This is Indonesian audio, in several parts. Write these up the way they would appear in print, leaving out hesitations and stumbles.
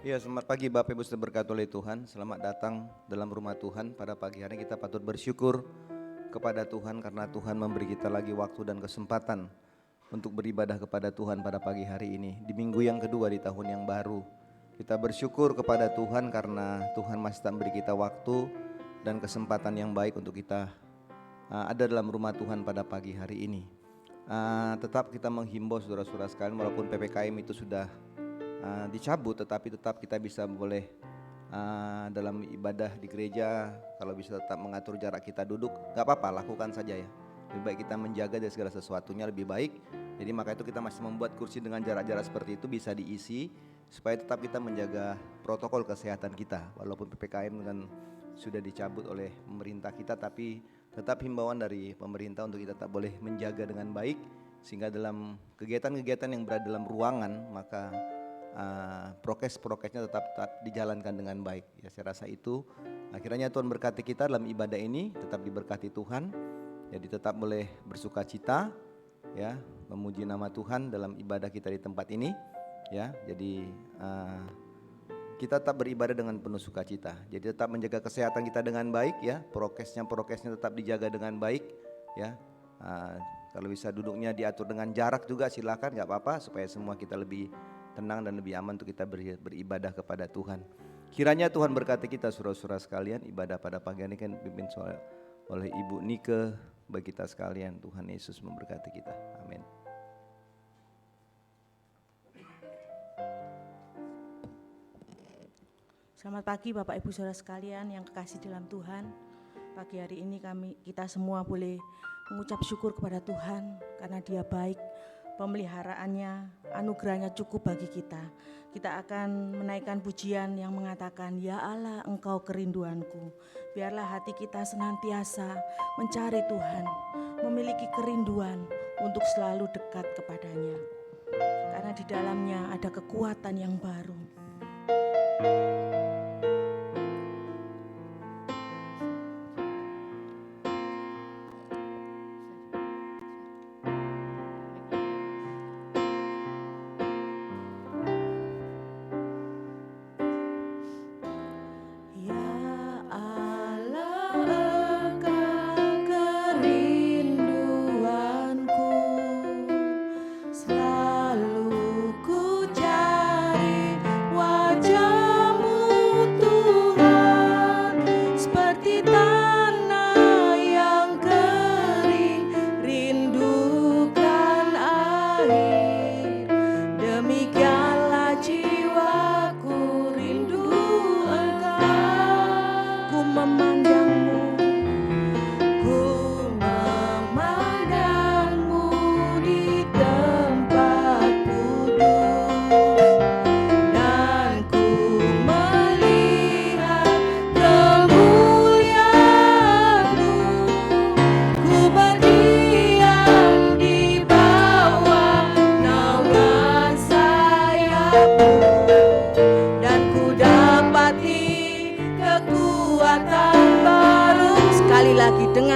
Ya, selamat pagi Bapak Ibu sudah berkati oleh Tuhan. Selamat datang dalam rumah Tuhan. Pada pagi hari kita patut bersyukur kepada Tuhan karena Tuhan memberi kita lagi waktu dan kesempatan untuk beribadah kepada Tuhan pada pagi hari ini. Di minggu yang kedua di tahun yang baru. Kita bersyukur kepada Tuhan karena Tuhan masih memberi kita waktu dan kesempatan yang baik untuk kita ada dalam rumah Tuhan pada pagi hari ini. Tetap kita menghimbau saudara-saudara sekalian, walaupun PPKM itu sudah dicabut, tetapi tetap kita bisa boleh dalam ibadah di gereja. Kalau bisa tetap mengatur jarak kita duduk, gak apa-apa, lakukan saja ya. Lebih baik kita menjaga dari segala sesuatunya lebih baik. Jadi maka itu kita masih membuat kursi dengan jarak-jarak seperti itu bisa diisi supaya tetap kita menjaga protokol kesehatan kita. Walaupun PPKM kan sudah dicabut oleh pemerintah kita, tapi tetap himbauan dari pemerintah untuk kita tetap boleh menjaga dengan baik, sehingga dalam kegiatan-kegiatan yang berada dalam ruangan maka prokesnya tetap dijalankan dengan baik. Ya, saya rasa itu akhirnya Tuhan berkati kita dalam ibadah ini, tetap diberkati Tuhan. Jadi tetap boleh bersuka cita, ya, memuji nama Tuhan dalam ibadah kita di tempat ini, ya. Jadi kita tetap beribadah dengan penuh sukacita. Jadi tetap menjaga kesehatan kita dengan baik, ya. Prokesnya tetap dijaga dengan baik, ya. Kalau bisa duduknya diatur dengan jarak juga silakan, nggak apa-apa, supaya semua kita lebih tenang dan lebih aman untuk kita beribadah kepada Tuhan. Kiranya Tuhan berkati kita saudara-saudara sekalian. Ibadah pada pagi ini kan dipimpin oleh Ibu Nike. Bagi kita sekalian, Tuhan Yesus memberkati kita. Amin. Selamat pagi Bapak Ibu Saudara sekalian yang kekasih dalam Tuhan. Pagi hari ini kita semua boleh mengucap syukur kepada Tuhan karena Dia baik. Pemeliharaannya, anugerahnya cukup bagi kita. Kita akan menaikkan pujian yang mengatakan, Ya Allah, Engkau kerinduanku. Biarlah hati kita senantiasa mencari Tuhan, memiliki kerinduan untuk selalu dekat kepadanya. Karena di dalamnya ada kekuatan yang baru.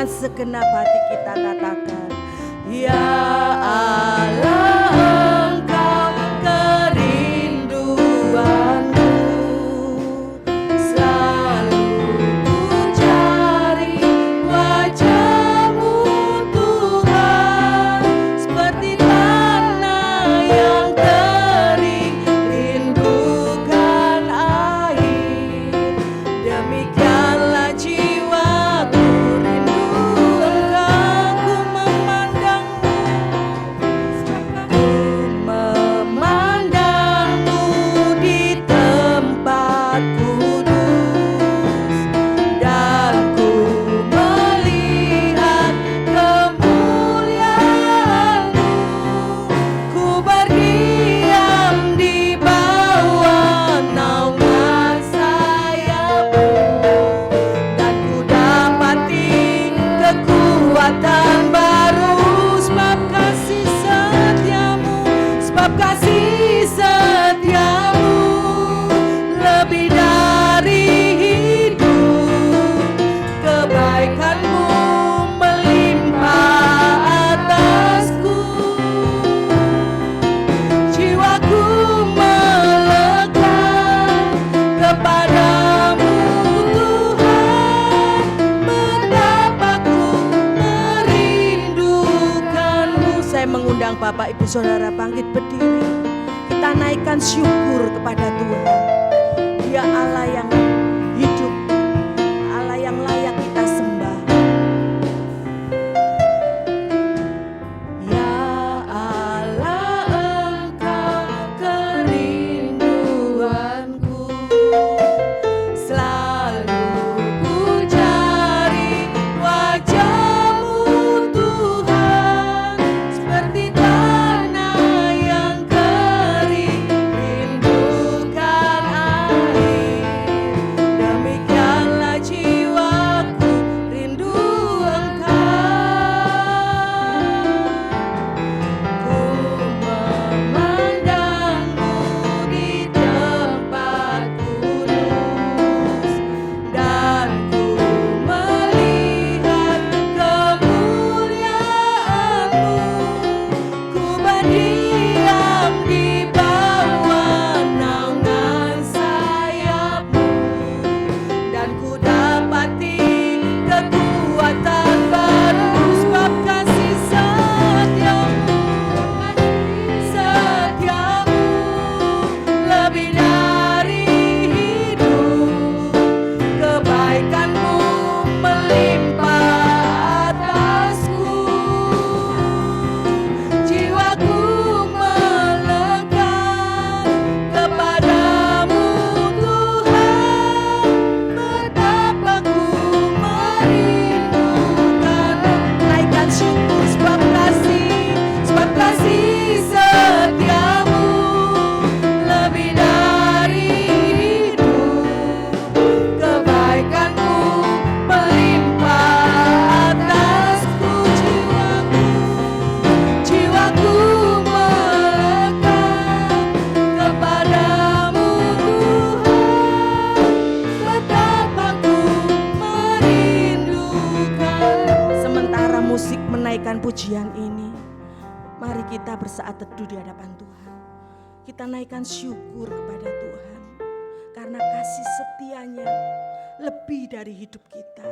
Segenap hati kita katakan, Ya Allah, Engkau kerinduanku. Selalu ku cari wajah-Mu Tuhan, seperti tanah yang kering rindukan air. Demikianlah jiwaku rindu Engkau, ku memandangmu Ibu Saudara bangkit berdiri, kita naikkan syukur kepada Tuhan. Dia Allah yang hidup, Allah yang layak kita sembah. Ya Allah, Engkau kerinduanku, selalu ku cari wajah-Mu Tuhan, seperti tanah yang kering rindukan air. Demikianlah jiwaku rindu Engkau. Ku memandang-Mu di tempat kudus, dan ku melihat kemuliaan-Mu. Ku berdiam di bawah naungan sayap-Mu, dan ku dapati kekuatan baru sebab kasih setia-Mu. Setia-Mu lebih dari hidup, kebaikan-Mu melimpah atasku. Jiwaku melekat kepadamu Tuhan, betapa ku merindukan. Naikkan syukur sebab kasih setia-Mu lebih dari hidup, kebaikan-Mu melimpah atasku. Jiwaku melekat kepadamu Tuhan, betapa ku merindukan. Sementara musik menaikkan pujian ini, mari kita bersaat teduh di hadapan Tuhan. Kita naikkan syukur kepada Tuhan karena kasih setianya lebih dari hidup kita.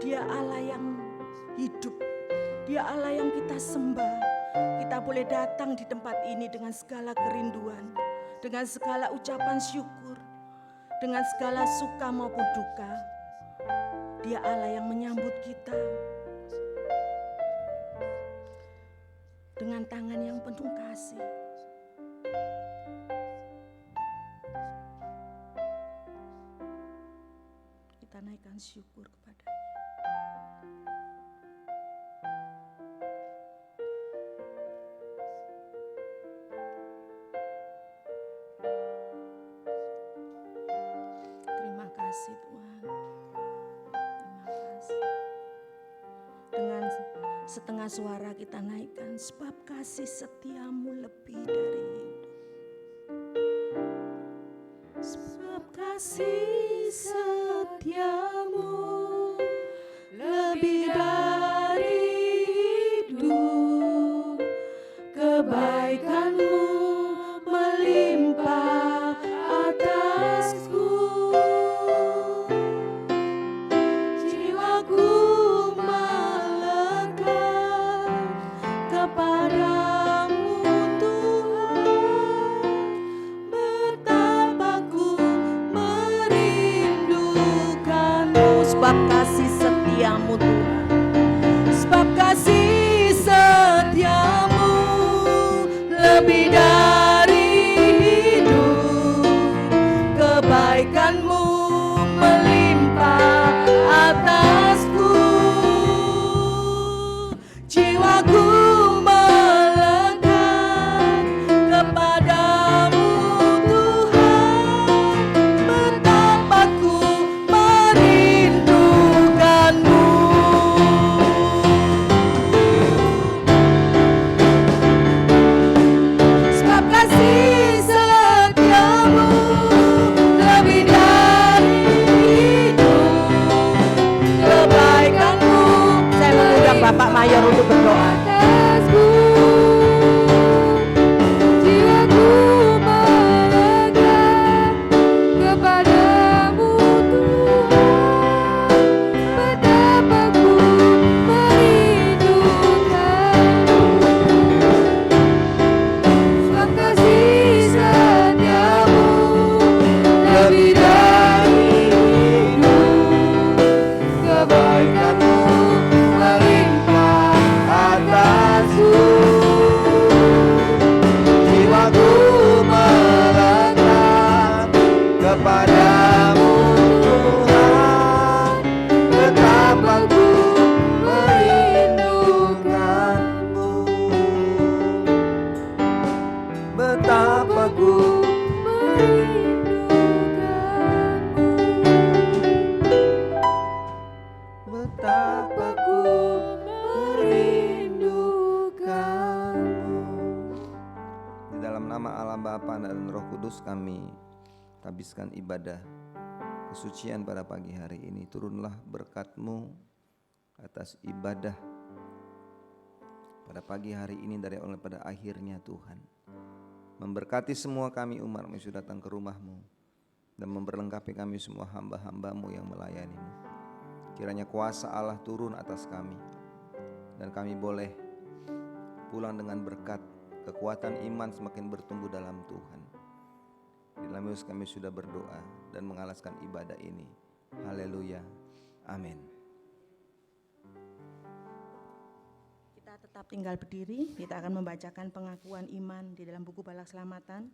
Dia Allah yang hidup, Dia Allah yang kita sembah. Kita boleh datang di tempat ini dengan segala kerinduan, dengan segala ucapan syukur, dengan segala suka maupun duka. Dia Allah yang menyambut kita dengan tangan yang penuh kasih. Kita naikkan syukur kepada-Nya. Terima kasih Tuhan. Terima kasih. Dengan setengah suara kita naikkan, sebab kasih setia-Mu lebih dari hidup. Sebab kasih setia-Mu lebih dari hidup, kebaikan-Mu melimpah atasku. Jiwaku melekat kepadamu Tuhan, betapa ku merindukan-Mu. Sebab Bapa, Anak dan Roh Kudus, kami habiskan ibadah kesucian pada pagi hari ini. Turunlah berkat-Mu atas ibadah pada pagi hari ini dari awal pada akhirnya Tuhan. Memberkati semua kami umat-Mu yang sudah datang ke rumah-Mu dan memperlengkapi kami semua hamba-hamba-Mu yang melayani-Mu. Kiranya kuasa Allah turun atas kami dan kami boleh pulang dengan berkat, kekuatan iman semakin bertumbuh dalam Tuhan. Di dalam Yesus kami sudah berdoa dan mengalaskan ibadah ini. Haleluya. Amin. Kita tetap tinggal berdiri, kita akan membacakan pengakuan iman di dalam buku Balak Selamatan,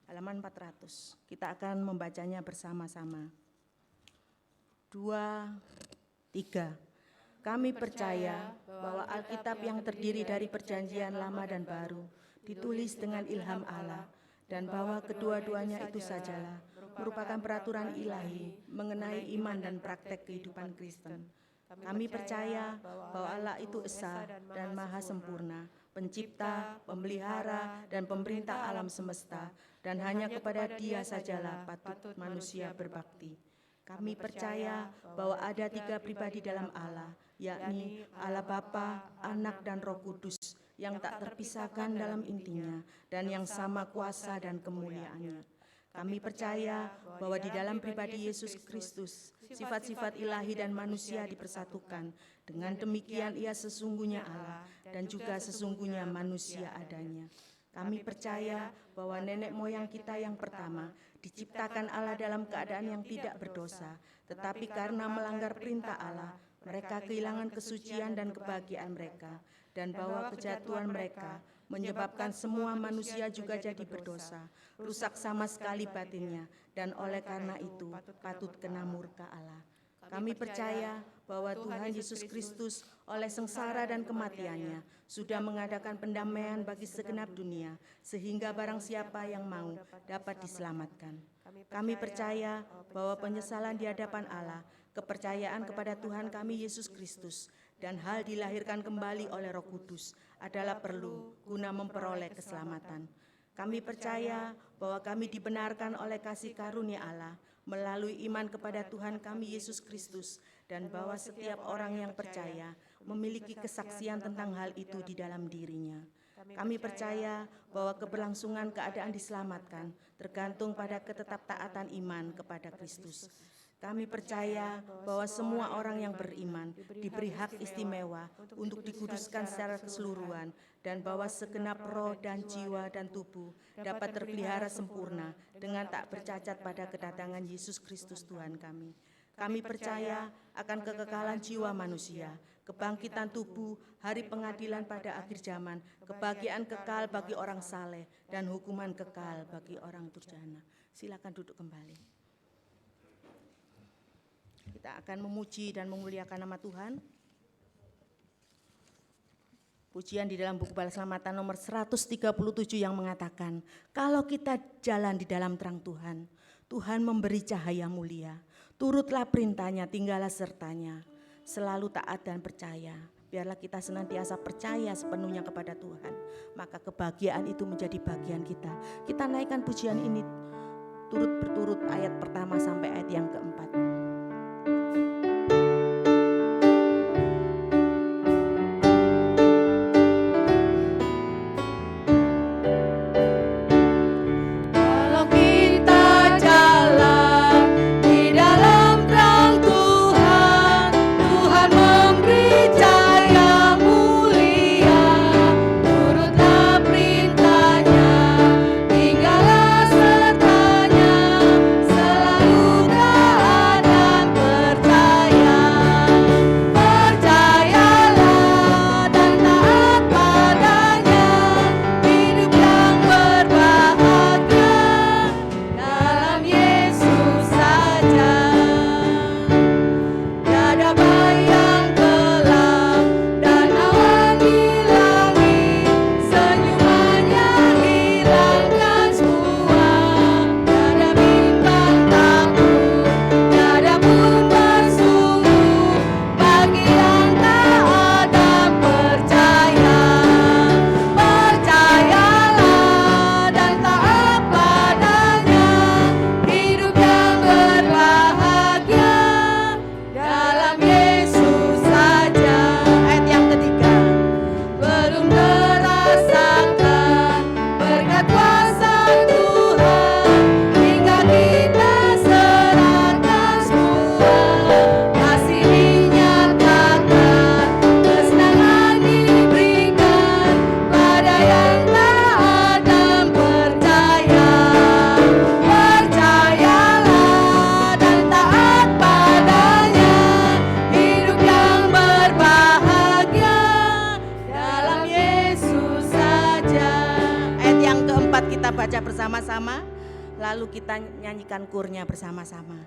halaman 400. Kita akan membacanya bersama-sama. 2, 3. Kami percaya bahwa Alkitab yang terdiri dari perjanjian lama dan baru ditulis dengan ilham Allah, dan bahwa kedua-duanya itu sajalah merupakan peraturan ilahi mengenai iman dan praktek kehidupan Kristen. Kami percaya bahwa Allah itu esa dan maha sempurna, pencipta, pemelihara, dan pemerintah alam semesta, dan hanya kepada Dia sajalah patut manusia berbakti. Kami percaya bahwa ada 3 pribadi dalam Allah, yakni Allah Bapa, Anak, dan Roh Kudus, yang tak terpisahkan dalam intinya dan yang sama kuasa dan kemuliaannya. Kami percaya bahwa di dalam pribadi Yesus Kristus, sifat-sifat ilahi dan manusia dipersatukan. Dengan demikian Ia sesungguhnya Allah dan juga sesungguhnya manusia adanya. Kami percaya bahwa nenek moyang kita yang pertama diciptakan Allah dalam keadaan yang tidak berdosa, tetapi karena melanggar perintah Allah, mereka kehilangan kesucian dan kebahagiaan mereka, dan bahwa kejatuhan mereka menyebabkan semua manusia juga jadi berdosa, rusak sama sekali batinnya, dan oleh karena itu patut kena murka Allah. Kami percaya bahwa Tuhan Yesus Kristus oleh sengsara dan kematiannya sudah mengadakan pendamaian bagi segenap dunia, sehingga barang siapa yang mau dapat diselamatkan. Kami percaya bahwa penyesalan di hadapan Allah, kepercayaan kepada Tuhan kami Yesus Kristus, dan hal dilahirkan kembali oleh Roh Kudus adalah perlu guna memperoleh keselamatan. Kami percaya bahwa kami dibenarkan oleh kasih karunia Allah melalui iman kepada Tuhan kami Yesus Kristus, dan bahwa setiap orang yang percaya memiliki kesaksian tentang hal itu di dalam dirinya. Kami percaya bahwa keberlangsungan keadaan diselamatkan tergantung pada ketetaptaatan iman kepada Kristus. Kami percaya bahwa semua orang yang beriman diberi hak istimewa untuk dikuduskan secara keseluruhan, dan bahwa segenap roh dan jiwa dan tubuh dapat terpelihara sempurna dengan tak bercacat pada kedatangan Yesus Kristus Tuhan kami. Kami percaya akan kekekalan jiwa manusia, kebangkitan tubuh, hari pengadilan pada akhir zaman, kebahagiaan kekal bagi orang saleh, dan hukuman kekal bagi orang durjana. Silakan duduk kembali. Kita akan memuji dan memuliakan nama Tuhan. Pujian di dalam buku Balak Selamatan nomor 137 yang mengatakan, kalau kita jalan di dalam terang Tuhan, Tuhan memberi cahaya mulia. Turutlah perintahnya, tinggallah sertanya. Selalu taat dan percaya. Biarlah kita senantiasa percaya sepenuhnya kepada Tuhan. Maka kebahagiaan itu menjadi bagian kita. Kita naikkan pujian ini turut berturut ayat pertama sampai ayat yang keempat. Tinggallah sertanya, selalu taat bersama-sama, lalu kita nyanyikan kurnya bersama-sama.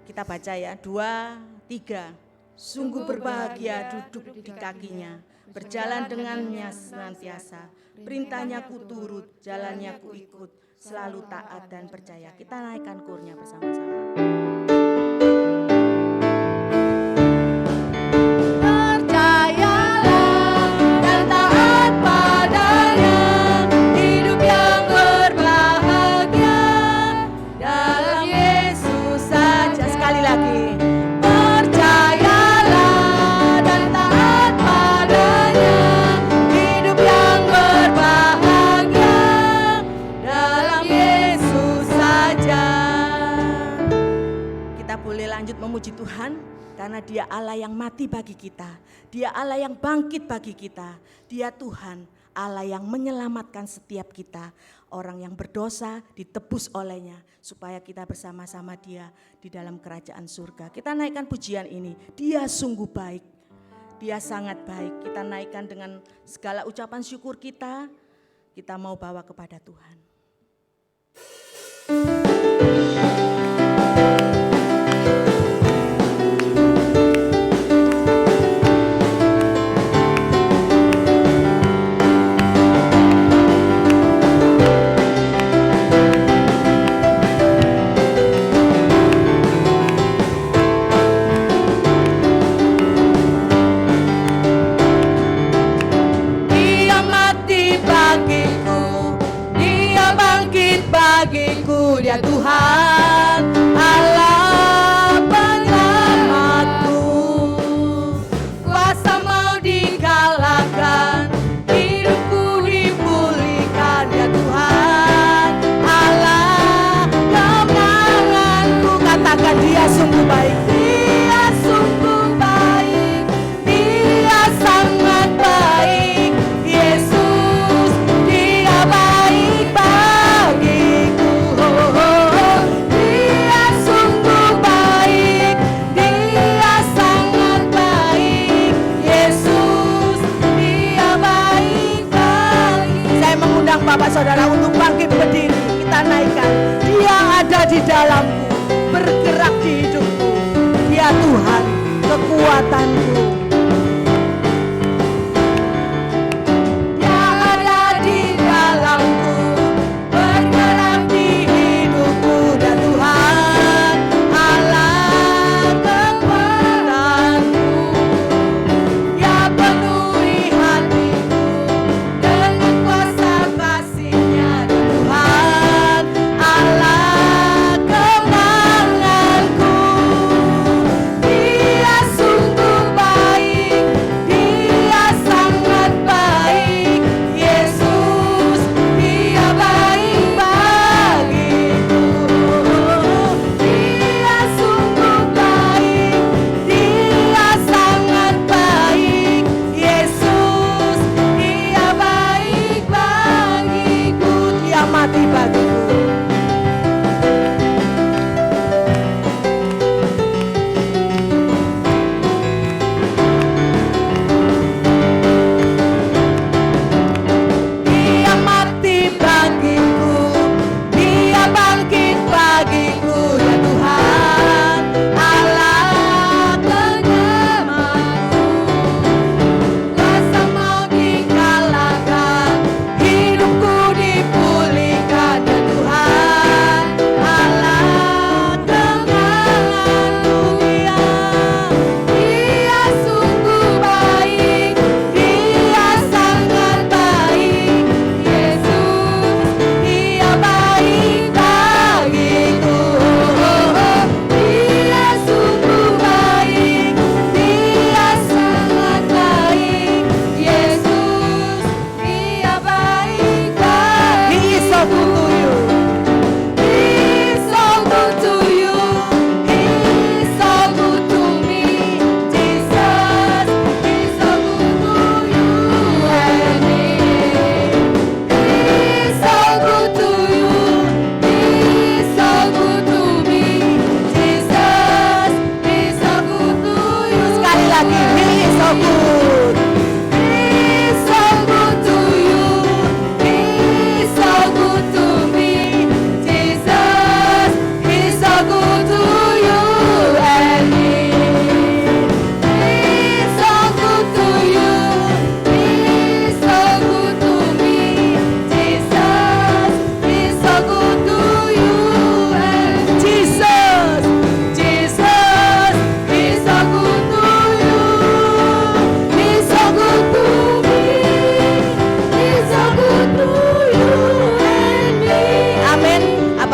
Kita baca ya, 2, 3. Sungguh berbahagia duduk di kakinya, berjalan dengannya senantiasa. Perintahnya ku turut, jalannya ku ikut, selalu taat dan percaya. Kita naikkan kurnya bersama-sama. Memuji Tuhan karena Dia Allah yang mati bagi kita, Dia Allah yang bangkit bagi kita, Dia Tuhan Allah yang menyelamatkan setiap kita, orang yang berdosa ditebus olehnya supaya kita bersama-sama Dia di dalam kerajaan surga. Kita naikkan pujian ini, Dia sungguh baik, Dia sangat baik. Kita naikkan dengan segala ucapan syukur kita mau bawa kepada Tuhan. Dia Tuhan Allah penyelamatku, kuasa mau dikalahkan, hidupku dipulihkan. Dia Tuhan Allah kemenanganku. Katakan Dia sungguh baik, Dia sungguh baik, Dia sangat baik. Yesus Dia baik bagiku. Bapak saudara untuk bangkit berdiri, kita naikkan. Dia ada di dalamku, bergerak di hidupku. Dia Tuhan kekuatanku. Dia ada di dalamku, bergerak di hidupku. Dia Tuhan Allah kekuatanku. Dia penuhi hatiku dengan kuasa kasih-Nya. Tuhan Allah kemenanganku. Dia sungguh baik.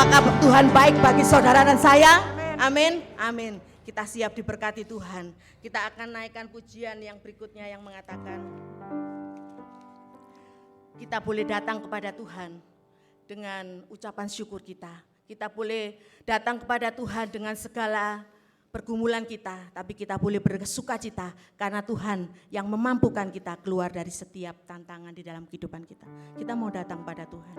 Apakah Tuhan baik bagi saudara dan saya? Amin. Amin. Kita siap diberkati Tuhan. Kita akan naikkan pujian yang berikutnya yang mengatakan, kita boleh datang kepada Tuhan dengan ucapan syukur kita. Kita boleh datang kepada Tuhan dengan segala pergumulan kita, tapi kita boleh bersukacita karena Tuhan yang memampukan kita keluar dari setiap tantangan di dalam kehidupan kita. Kita mau datang pada Tuhan.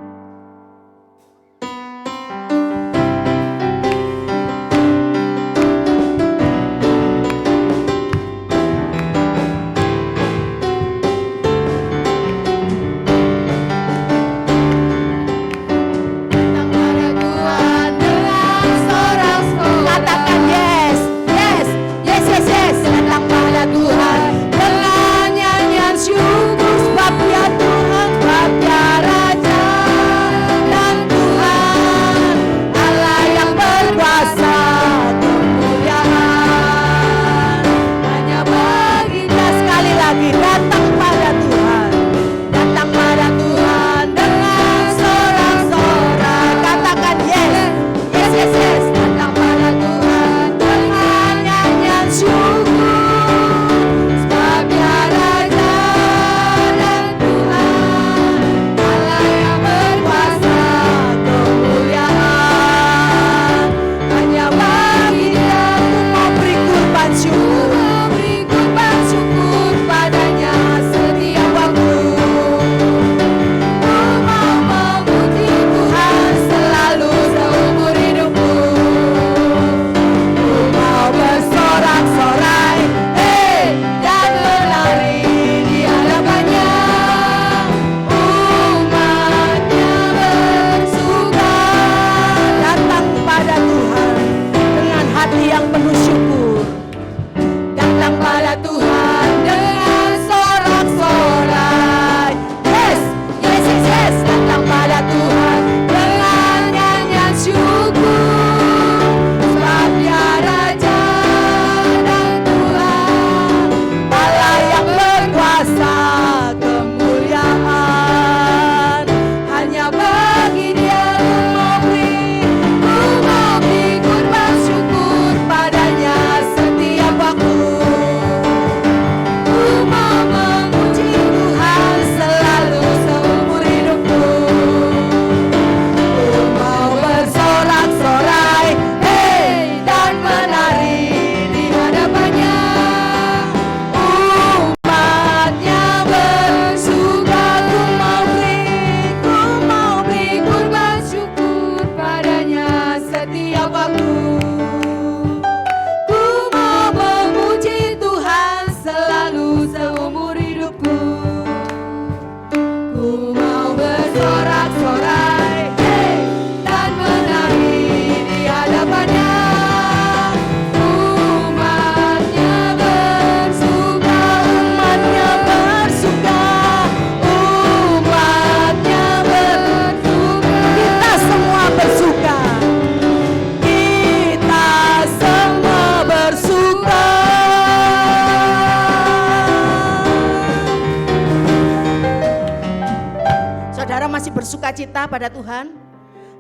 Bersukacita pada Tuhan,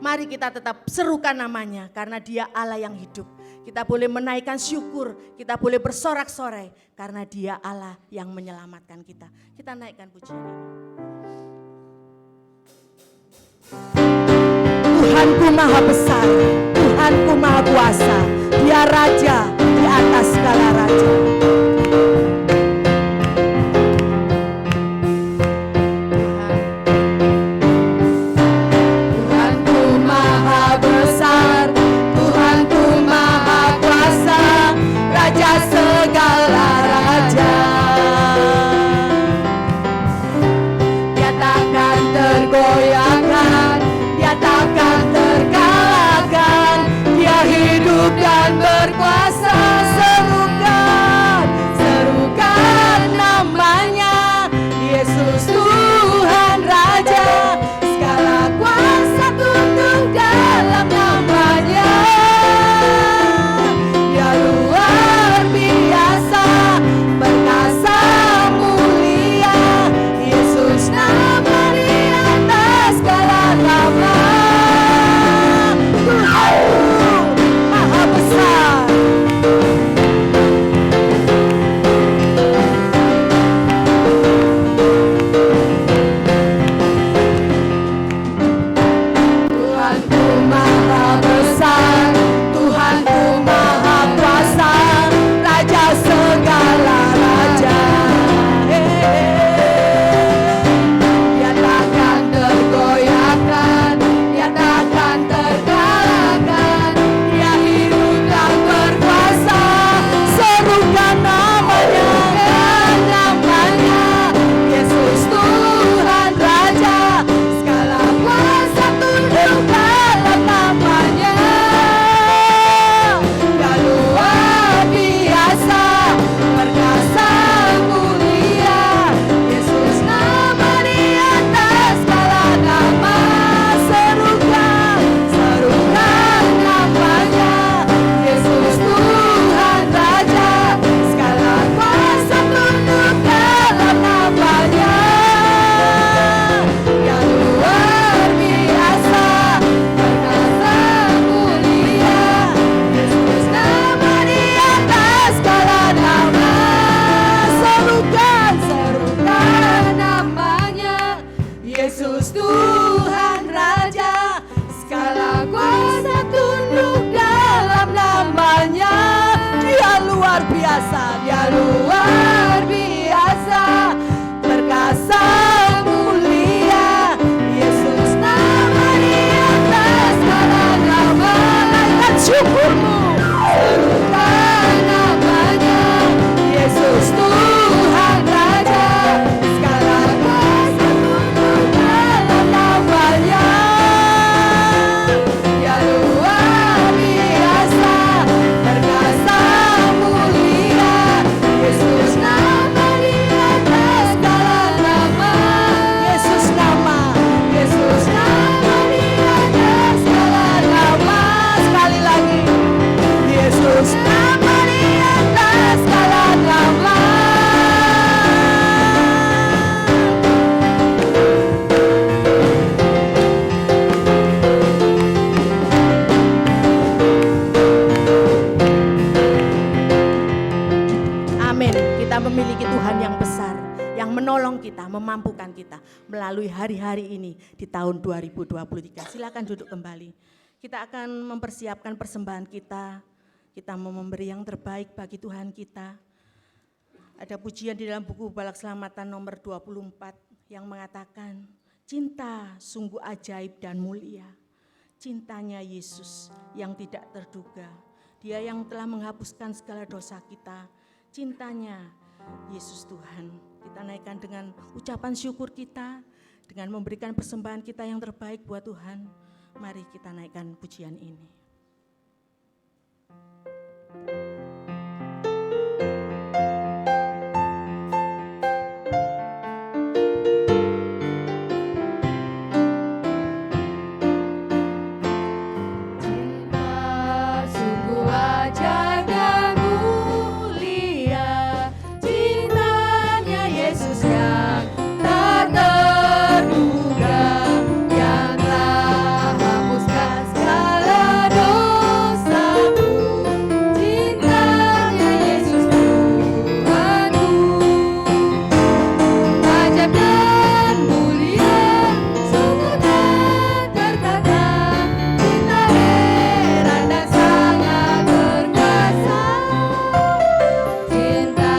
mari kita tetap serukan namanya karena Dia Allah yang hidup. Kita boleh menaikkan syukur, kita boleh bersorak-sorai karena Dia Allah yang menyelamatkan kita. Kita naikkan pujian ini. Tuhanku maha besar, Tuhanku maha kuasa, Dia Raja di atas segala raja. Dan berkuasa semoga biasa, Dia luar biasa, perkasa mulia. Yesus nama di atas segala nama. Naikkan syukurmu, serukan namanya. Yesus Tuhan Raja, segala kuasa tunduk dalam namanya. Dia luar biasa, perkasa mulia. Yesus nama di atas segala nama. Yesus nama di atas segala nama. Sekali lagi, Yesus nama di atas segala nama. Amin. Kita memiliki Tuhan yang besar, yang menolong kita, memampukan kita melalui hari-hari ini di tahun 2023. Silakan duduk kembali. Kita akan mempersiapkan persembahan kita. Kita mau memberi yang terbaik bagi Tuhan kita. Ada pujian di dalam buku Balak Selamatan nomor 24 yang mengatakan, cinta sungguh ajaib dan mulia. Cintanya Yesus yang tidak terduga. Dia yang telah menghapuskan segala dosa kita. Cintanya Yesus Tuhan. Kita naikkan dengan ucapan syukur kita, dengan memberikan persembahan kita yang terbaik buat Tuhan. Mari kita naikkan pujian ini. Cinta sungguh ajaib dan mulia, cintanya Yesus yang tak terduga, yang telah hapuskan segala dosaku. Cintanya Yesus Tuhanku, ajaib dan mulia, sungguh tak terkata. Cinta heran dan sangat berkuasa. Cinta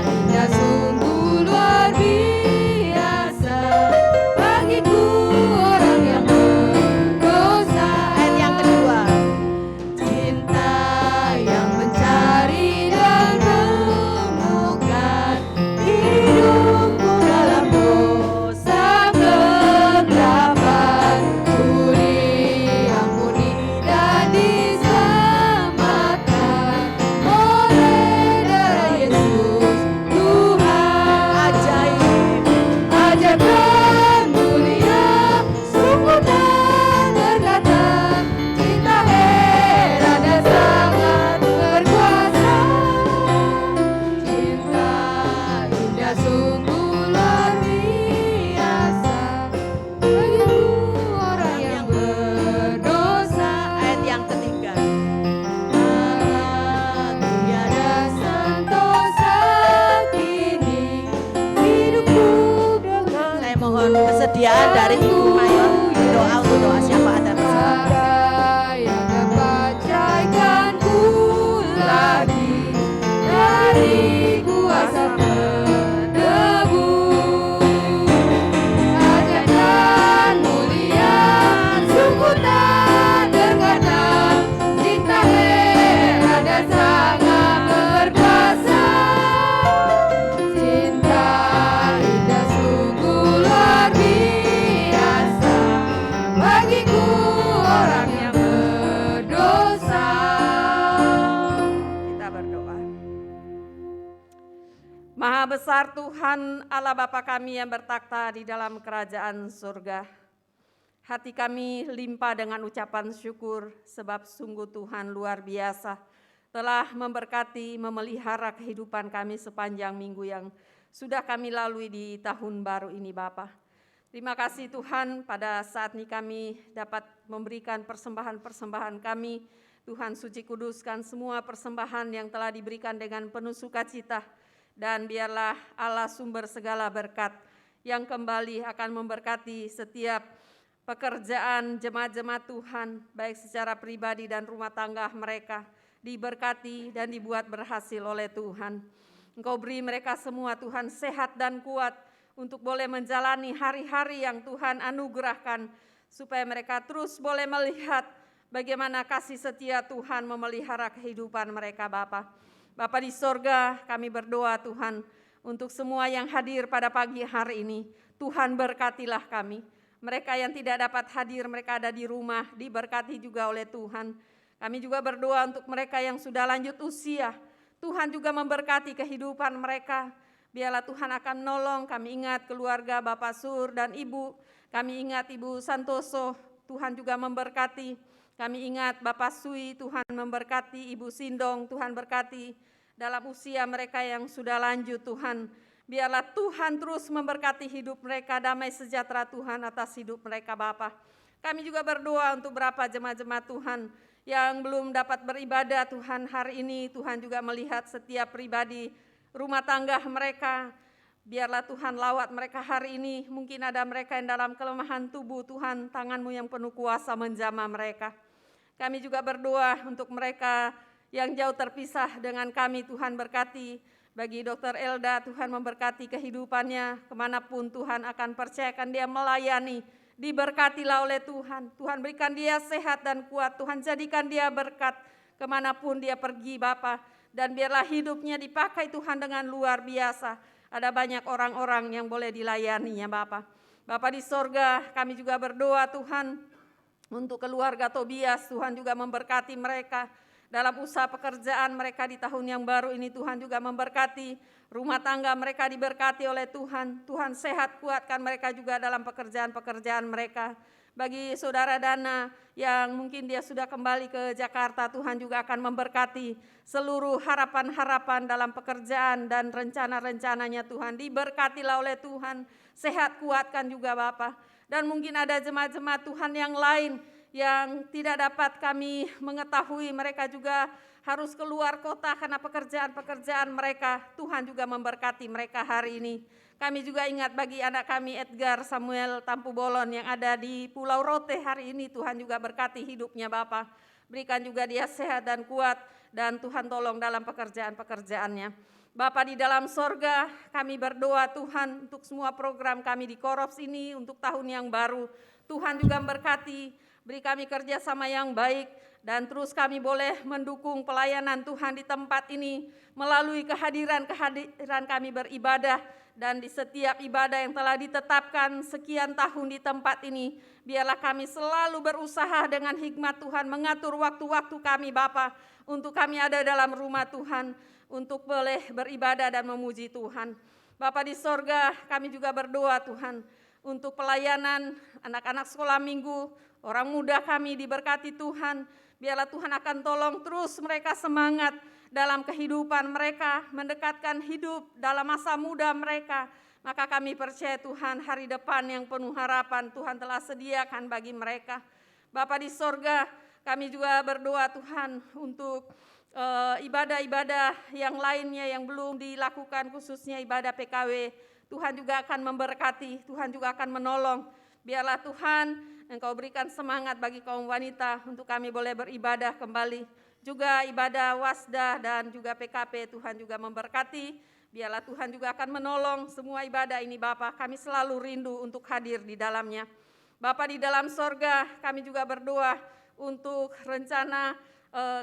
indah sungguh luar biasa, bagiku orang yang berdosa. Ayat yang kedua. Cinta yang mencari dan menemukan hidupku dalam dosa kegelapan. Ku diampuni dan diselamatkan oleh darah Yesus Tuhan. Ajaib, ajaib dan mulia, sungguh tak terkata. Cinta heran dan sangat berkuasa. Cinta indah sungguh luar biasa, bagiku orang yang berdosa. Ayat yang ketiga. Tiada sentosa kini hidupku dengan Saya mohon kesediaan dari Ibu Mayor. Doa untuk doa syafaat dan persembahan. Ada yang dapat cairkanku lagi dari kuasa penebu. Ajaib dan mulia, sungguh tak terkata. Cinta heran dan sangat berkuasa. Cinta indah sungguh luar biasa, bagiku orang yang berdosa. Kita berdoa. Maha besar Tuhan Allah Bapa kami yang bertakhta di dalam kerajaan surga. Hati kami limpah dengan ucapan syukur sebab sungguh Tuhan luar biasa telah memberkati, memelihara kehidupan kami sepanjang minggu yang sudah kami lalui di tahun baru ini Bapa. Terima kasih Tuhan, pada saat ini kami dapat memberikan persembahan-persembahan kami. Tuhan suci kuduskan semua persembahan yang telah diberikan dengan penuh sukacita. Dan biarlah Allah sumber segala berkat yang kembali akan memberkati setiap pekerjaan jemaat-jemaat Tuhan, baik secara pribadi dan rumah tangga mereka. diberkati dan dibuat berhasil oleh Tuhan. Engkau beri mereka semua Tuhan sehat dan kuat untuk boleh menjalani hari-hari yang Tuhan anugerahkan, supaya mereka terus boleh melihat bagaimana kasih setia Tuhan memelihara kehidupan mereka Bapa. Bapa di sorga, kami berdoa Tuhan untuk semua yang hadir pada pagi hari ini. Tuhan berkatilah kami. Mereka yang tidak dapat hadir, mereka ada di rumah, diberkati juga oleh Tuhan. Kami juga berdoa untuk mereka yang sudah lanjut usia. Tuhan juga memberkati kehidupan mereka. Biarlah Tuhan akan menolong. Kami ingat keluarga Bapak Sur dan Ibu. Kami ingat Ibu Santoso, Tuhan juga memberkati. Kami ingat Bapak Sui, Tuhan memberkati. Ibu Sindong, Tuhan berkati. Dalam usia mereka yang sudah lanjut Tuhan, biarlah Tuhan terus memberkati hidup mereka, damai sejahtera Tuhan atas hidup mereka Bapa. Kami juga berdoa untuk beberapa jemaat-jemaat Tuhan yang belum dapat beribadah Tuhan hari ini. Tuhan juga melihat setiap pribadi rumah tangga mereka. Biarlah Tuhan lawat mereka hari ini. Mungkin ada mereka yang dalam kelemahan tubuh Tuhan, tangan-Mu yang penuh kuasa menjamah mereka. Kami juga berdoa untuk mereka yang jauh terpisah dengan kami. Tuhan berkati. Bagi Dr. Elda, Tuhan memberkati kehidupannya, kemanapun Tuhan akan percayakan dia melayani, diberkatilah oleh Tuhan. Tuhan berikan dia sehat dan kuat, Tuhan jadikan dia berkat kemanapun dia pergi Bapa. Dan biarlah hidupnya dipakai Tuhan dengan luar biasa. Ada banyak orang-orang yang boleh dilayaninya Bapa. Bapa di sorga, kami juga berdoa Tuhan untuk keluarga Tobias, Tuhan juga memberkati mereka. Dalam usaha pekerjaan mereka di tahun yang baru ini Tuhan juga memberkati. Rumah tangga mereka diberkati oleh Tuhan. Tuhan sehat kuatkan mereka juga dalam pekerjaan-pekerjaan mereka. Bagi saudara Dana yang mungkin dia sudah kembali ke Jakarta, Tuhan juga akan memberkati seluruh harapan-harapan dalam pekerjaan dan rencana-rencananya Tuhan. Diberkatilah oleh Tuhan. Sehat kuatkan juga Bapa. Dan mungkin ada jemaat-jemaat Tuhan yang lain yang tidak dapat kami mengetahui, mereka juga harus keluar kota karena pekerjaan-pekerjaan mereka. Tuhan juga memberkati mereka hari ini. Kami juga ingat bagi anak kami Edgar Samuel Tampu Bolon yang ada di Pulau Rote hari ini. Tuhan juga berkati hidupnya Bapa. Berikan juga dia sehat dan kuat, dan Tuhan tolong dalam pekerjaan-pekerjaannya. Bapa di dalam sorga, kami berdoa Tuhan untuk semua program kami di Korops ini untuk tahun yang baru. Tuhan juga memberkati. Beri kami kerjasama yang baik, dan terus kami boleh mendukung pelayanan Tuhan di tempat ini melalui kehadiran kami beribadah. Dan di setiap ibadah yang telah ditetapkan sekian tahun di tempat ini, biarlah kami selalu berusaha dengan hikmat Tuhan mengatur waktu-waktu kami Bapa, untuk kami ada dalam rumah Tuhan, untuk boleh beribadah dan memuji Tuhan. Bapa di sorga, kami juga berdoa Tuhan untuk pelayanan anak-anak sekolah minggu, orang muda kami diberkati Tuhan. Biarlah Tuhan akan tolong terus mereka semangat dalam kehidupan mereka, mendekatkan hidup dalam masa muda mereka. Maka kami percaya Tuhan hari depan yang penuh harapan Tuhan telah sediakan bagi mereka. Bapa di sorga, kami juga berdoa Tuhan untuk ibadah-ibadah yang lainnya yang belum dilakukan, khususnya ibadah PKW. Tuhan juga akan memberkati, Tuhan juga akan menolong. Biarlah Tuhan Engkau berikan semangat bagi kaum wanita untuk kami boleh beribadah kembali. Juga ibadah wasda dan juga PKP Tuhan juga memberkati. Biarlah Tuhan juga akan menolong semua ibadah ini Bapa. Kami selalu rindu untuk hadir di dalamnya. Bapa di dalam sorga, kami juga berdoa untuk rencana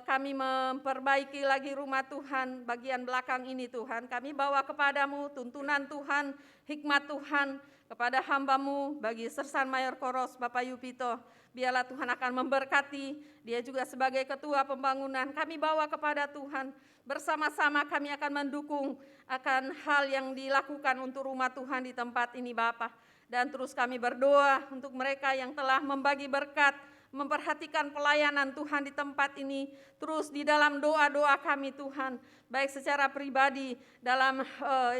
kami memperbaiki lagi rumah Tuhan bagian belakang ini Tuhan. Kami bawa kepadamu tuntunan Tuhan, hikmat Tuhan kepada hamba-Mu bagi Sersan Mayor Koros Bapak Yupito. Biarlah Tuhan akan memberkati, dia juga sebagai ketua pembangunan. Kami bawa kepada Tuhan, bersama-sama kami akan mendukung akan hal yang dilakukan untuk rumah Tuhan di tempat ini Bapa. Dan terus kami berdoa untuk mereka yang telah membagi berkat, memperhatikan pelayanan Tuhan di tempat ini, terus di dalam doa-doa kami Tuhan, baik secara pribadi dalam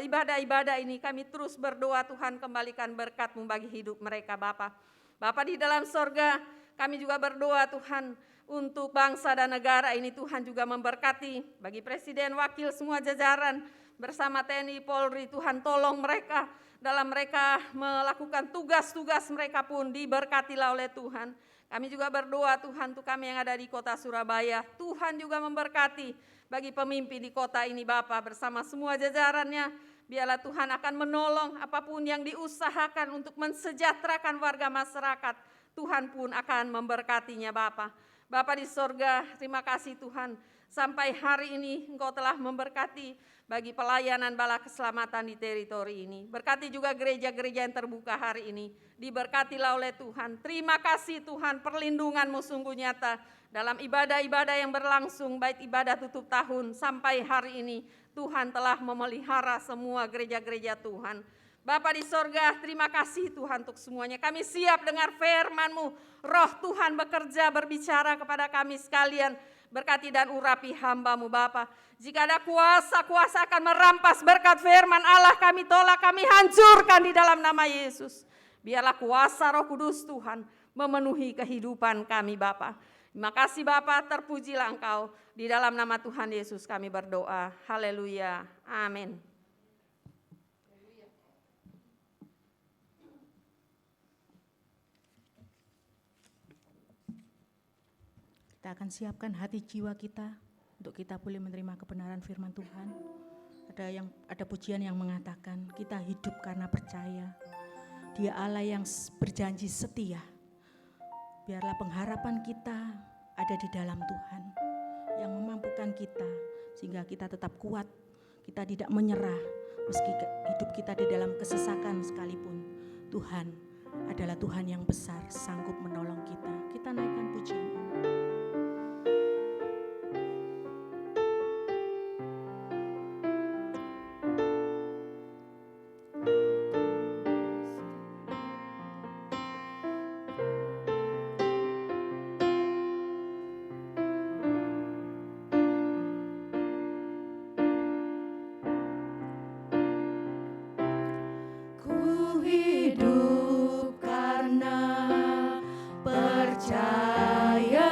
ibadah-ibadah ini, kami terus berdoa Tuhan kembalikan berkat-Mu bagi hidup mereka Bapa. Bapa di dalam sorga, kami juga berdoa Tuhan untuk bangsa dan negara ini. Tuhan juga memberkati bagi Presiden, Wakil, semua jajaran bersama TNI, Polri. Tuhan tolong mereka dalam mereka melakukan tugas-tugas mereka pun diberkatilah oleh Tuhan. Kami juga berdoa Tuhan untuk kami yang ada di kota Surabaya. Tuhan juga memberkati bagi pemimpin di kota ini Bapa bersama semua jajarannya. Biarlah Tuhan akan menolong apapun yang diusahakan untuk mensejahterakan warga masyarakat. Tuhan pun akan memberkatinya Bapa. Bapa di sorga, terima kasih Tuhan. Sampai hari ini Engkau telah memberkati bagi pelayanan bala keselamatan di teritori ini. Berkati juga gereja-gereja yang terbuka hari ini. Diberkatilah oleh Tuhan. Terima kasih Tuhan, perlindungan-Mu sungguh nyata dalam ibadah-ibadah yang berlangsung, baik ibadah tutup tahun sampai hari ini. Tuhan telah memelihara semua gereja-gereja Tuhan. Bapa di sorga, terima kasih Tuhan untuk semuanya. Kami siap dengar firman-Mu. Roh Tuhan bekerja, berbicara kepada kami sekalian. Berkati dan urapi hamba-Mu Bapa. Jika ada kuasa akan merampas berkat firman Allah, kami tolak, kami hancurkan di dalam nama Yesus. Biarlah kuasa Roh Kudus Tuhan memenuhi kehidupan kami Bapa. Terima kasih Bapa, terpujilah Engkau. Di dalam nama Tuhan Yesus kami berdoa. Haleluya. Amin. Kita akan siapkan hati jiwa kita untuk kita boleh menerima kebenaran firman Tuhan. Ada pujian yang mengatakan kita hidup karena percaya. Dia Allah yang berjanji setia. Biarlah pengharapan kita ada di dalam Tuhan yang memampukan kita sehingga kita tetap kuat. Kita tidak menyerah meski hidup kita di dalam kesesakan sekalipun. Tuhan adalah Tuhan yang besar, sanggup menolong kita. Kita naikkan pujian. Ku hidup karena percaya.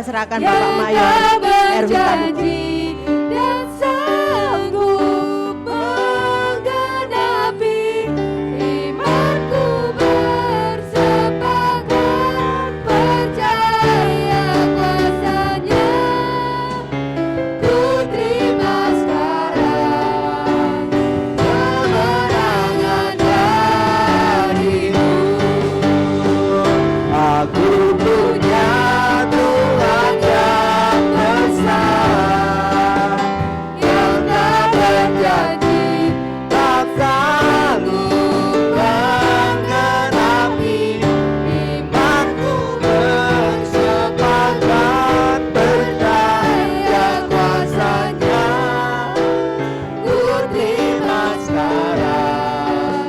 Saya serahkan Bapak Mayor Erwin Tabuki. Dan sanggup menggenapi imanku bersepakat percaya kuasanya. Ku terima sekarang kemenangan darimu. Aku punya Tuhan yang besar, Yang tak berjanji tak sanggup menggenapi imanku bersepakat percaya kuasanya. Ku terima sekarang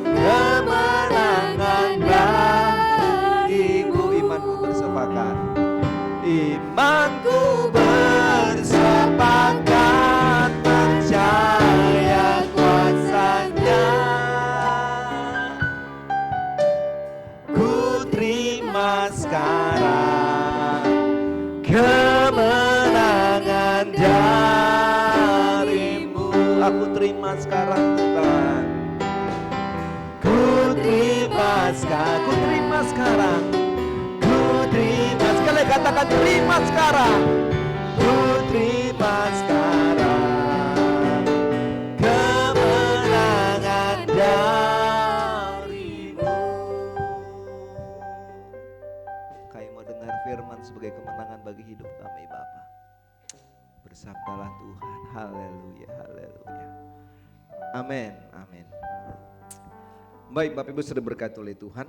kemenangan darimu. Imanku bersepakat, imanku bersepakat percaya kuasanya. Ku terima sekarang kemenangan darimu. Aku terima sekarang Tuhan. Ku terima sekarang, ku terima sekarang, ku terima. Sekali katakan terima sekarang. Ku terima sekarang kemenangan darimu. Kami mau dengar firman sebagai kemenangan bagi hidup kami Bapa. Bersabdalah Tuhan. Haleluya, haleluya. Amin, amin. Baik Bapak Ibu sudah berkati oleh Tuhan.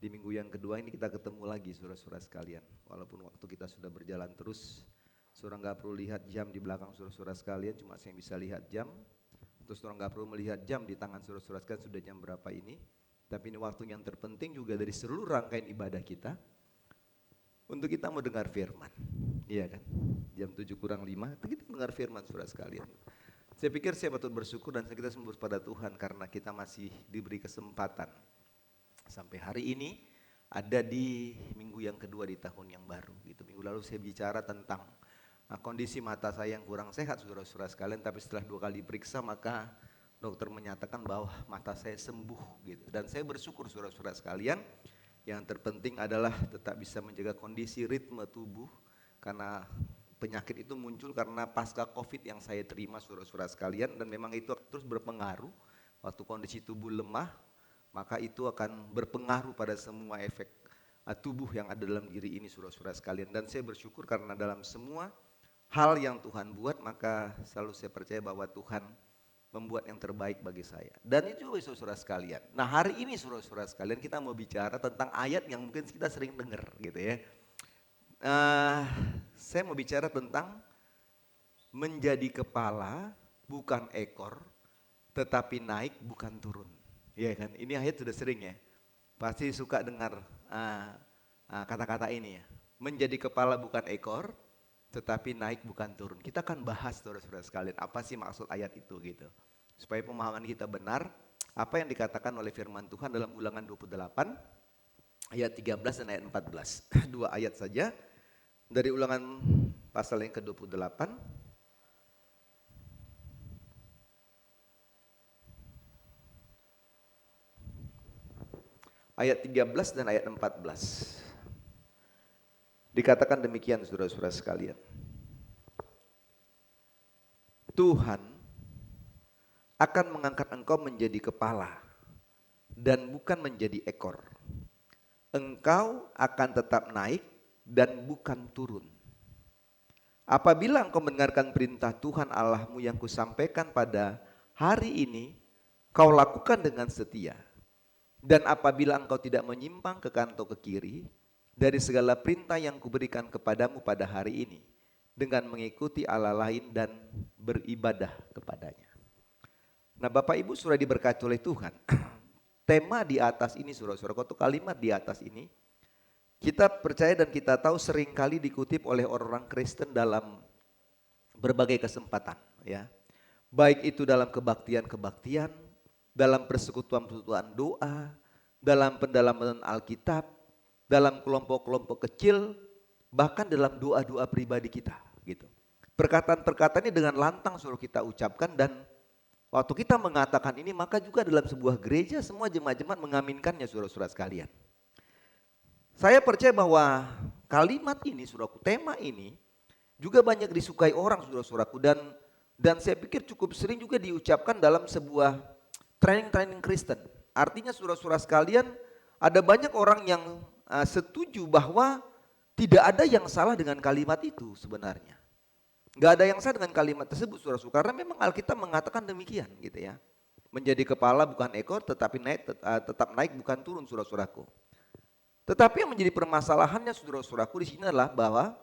Di minggu yang kedua ini kita ketemu lagi saudara-saudara sekalian. Walaupun waktu kita sudah berjalan terus, saudara nggak perlu lihat jam di belakang saudara-saudara sekalian, cuma saya yang bisa lihat jam. Terus saudara nggak perlu melihat jam di tangan saudara-saudara sekalian sudah jam berapa ini. Tapi ini waktu yang terpenting juga dari seluruh rangkaian ibadah kita. Untuk kita mau dengar firman, iya kan? Jam 7:05, kita dengar firman saudara sekalian. Saya pikir saya patut bersyukur dan kita sembur pada Tuhan karena kita masih diberi kesempatan sampai hari ini ada di minggu yang kedua di tahun yang baru gitu. Minggu lalu saya bicara tentang kondisi mata saya yang kurang sehat saudara-saudara sekalian, tapi setelah 2 kali periksa maka dokter menyatakan bahwa mata saya sembuh gitu. Dan saya bersyukur saudara-saudara sekalian, yang terpenting adalah tetap bisa menjaga kondisi ritme tubuh karena penyakit itu muncul karena pasca COVID yang saya terima saudara-saudara sekalian, dan memang itu terus berpengaruh. Waktu kondisi tubuh lemah, maka itu akan berpengaruh pada semua efek tubuh yang ada dalam diri ini saudara-saudara sekalian. Dan saya bersyukur karena dalam semua hal yang Tuhan buat, maka selalu saya percaya bahwa Tuhan membuat yang terbaik bagi saya. Dan itu juga saudara-saudara sekalian. Nah hari ini saudara-saudara sekalian kita mau bicara tentang ayat yang mungkin kita sering dengar gitu ya. Saya mau bicara tentang menjadi kepala bukan ekor, tetapi naik bukan turun. Iya kan, ini ayat sudah sering ya, pasti suka dengar kata-kata ini ya. Menjadi kepala bukan ekor, tetapi naik bukan turun. Kita akan bahas saudara-saudara sekalian, apa sih maksud ayat itu gitu. Supaya pemahaman kita benar, apa yang dikatakan oleh firman Tuhan dalam Ulangan 28, ayat 13 dan ayat 14. 2 ayat saja, dari Ulangan pasal yang ke-28. Ayat 13 dan ayat 14. Dikatakan demikian saudara-saudara sekalian. Tuhan akan mengangkat engkau menjadi kepala dan bukan menjadi ekor. Engkau akan tetap naik dan bukan turun. Apabila engkau mendengarkan perintah Tuhan Allahmu yang kusampaikan pada hari ini, kau lakukan dengan setia. Dan apabila engkau tidak menyimpang ke kanan atau ke kiri dari segala perintah yang kuberikan kepadamu pada hari ini, dengan mengikuti Allah lain dan beribadah kepadanya. Nah Bapak Ibu sudah diberkati oleh Tuhan. Tema di atas ini saudara-saudara, atau kalimat di atas ini, kita percaya dan kita tahu seringkali dikutip oleh orang Kristen dalam berbagai kesempatan ya. Baik itu dalam kebaktian-kebaktian, dalam persekutuan-persekutuan doa, dalam pendalaman Alkitab, dalam kelompok-kelompok kecil, bahkan dalam doa-doa pribadi kita gitu. Perkataan-perkataan ini dengan lantang suruh kita ucapkan, dan waktu kita mengatakan ini maka juga dalam sebuah gereja semua jemaat-jemaat mengaminkannya saudara-saudara sekalian. Saya percaya bahwa kalimat ini, saudaraku, tema ini juga banyak disukai orang saudara-saudaraku, dan saya pikir cukup sering juga diucapkan dalam sebuah training Kristen. Artinya saudara-saudara sekalian, ada banyak orang yang setuju bahwa tidak ada yang salah dengan kalimat itu sebenarnya. Gak ada yang salah dengan kalimat tersebut saudara-saudara, karena memang Alkitab mengatakan demikian gitu ya. Menjadi kepala bukan ekor, tetapi tetap naik bukan turun saudara-saudaraku. Tetapi yang menjadi permasalahannya saudara-saudaraku di sini adalah bahwa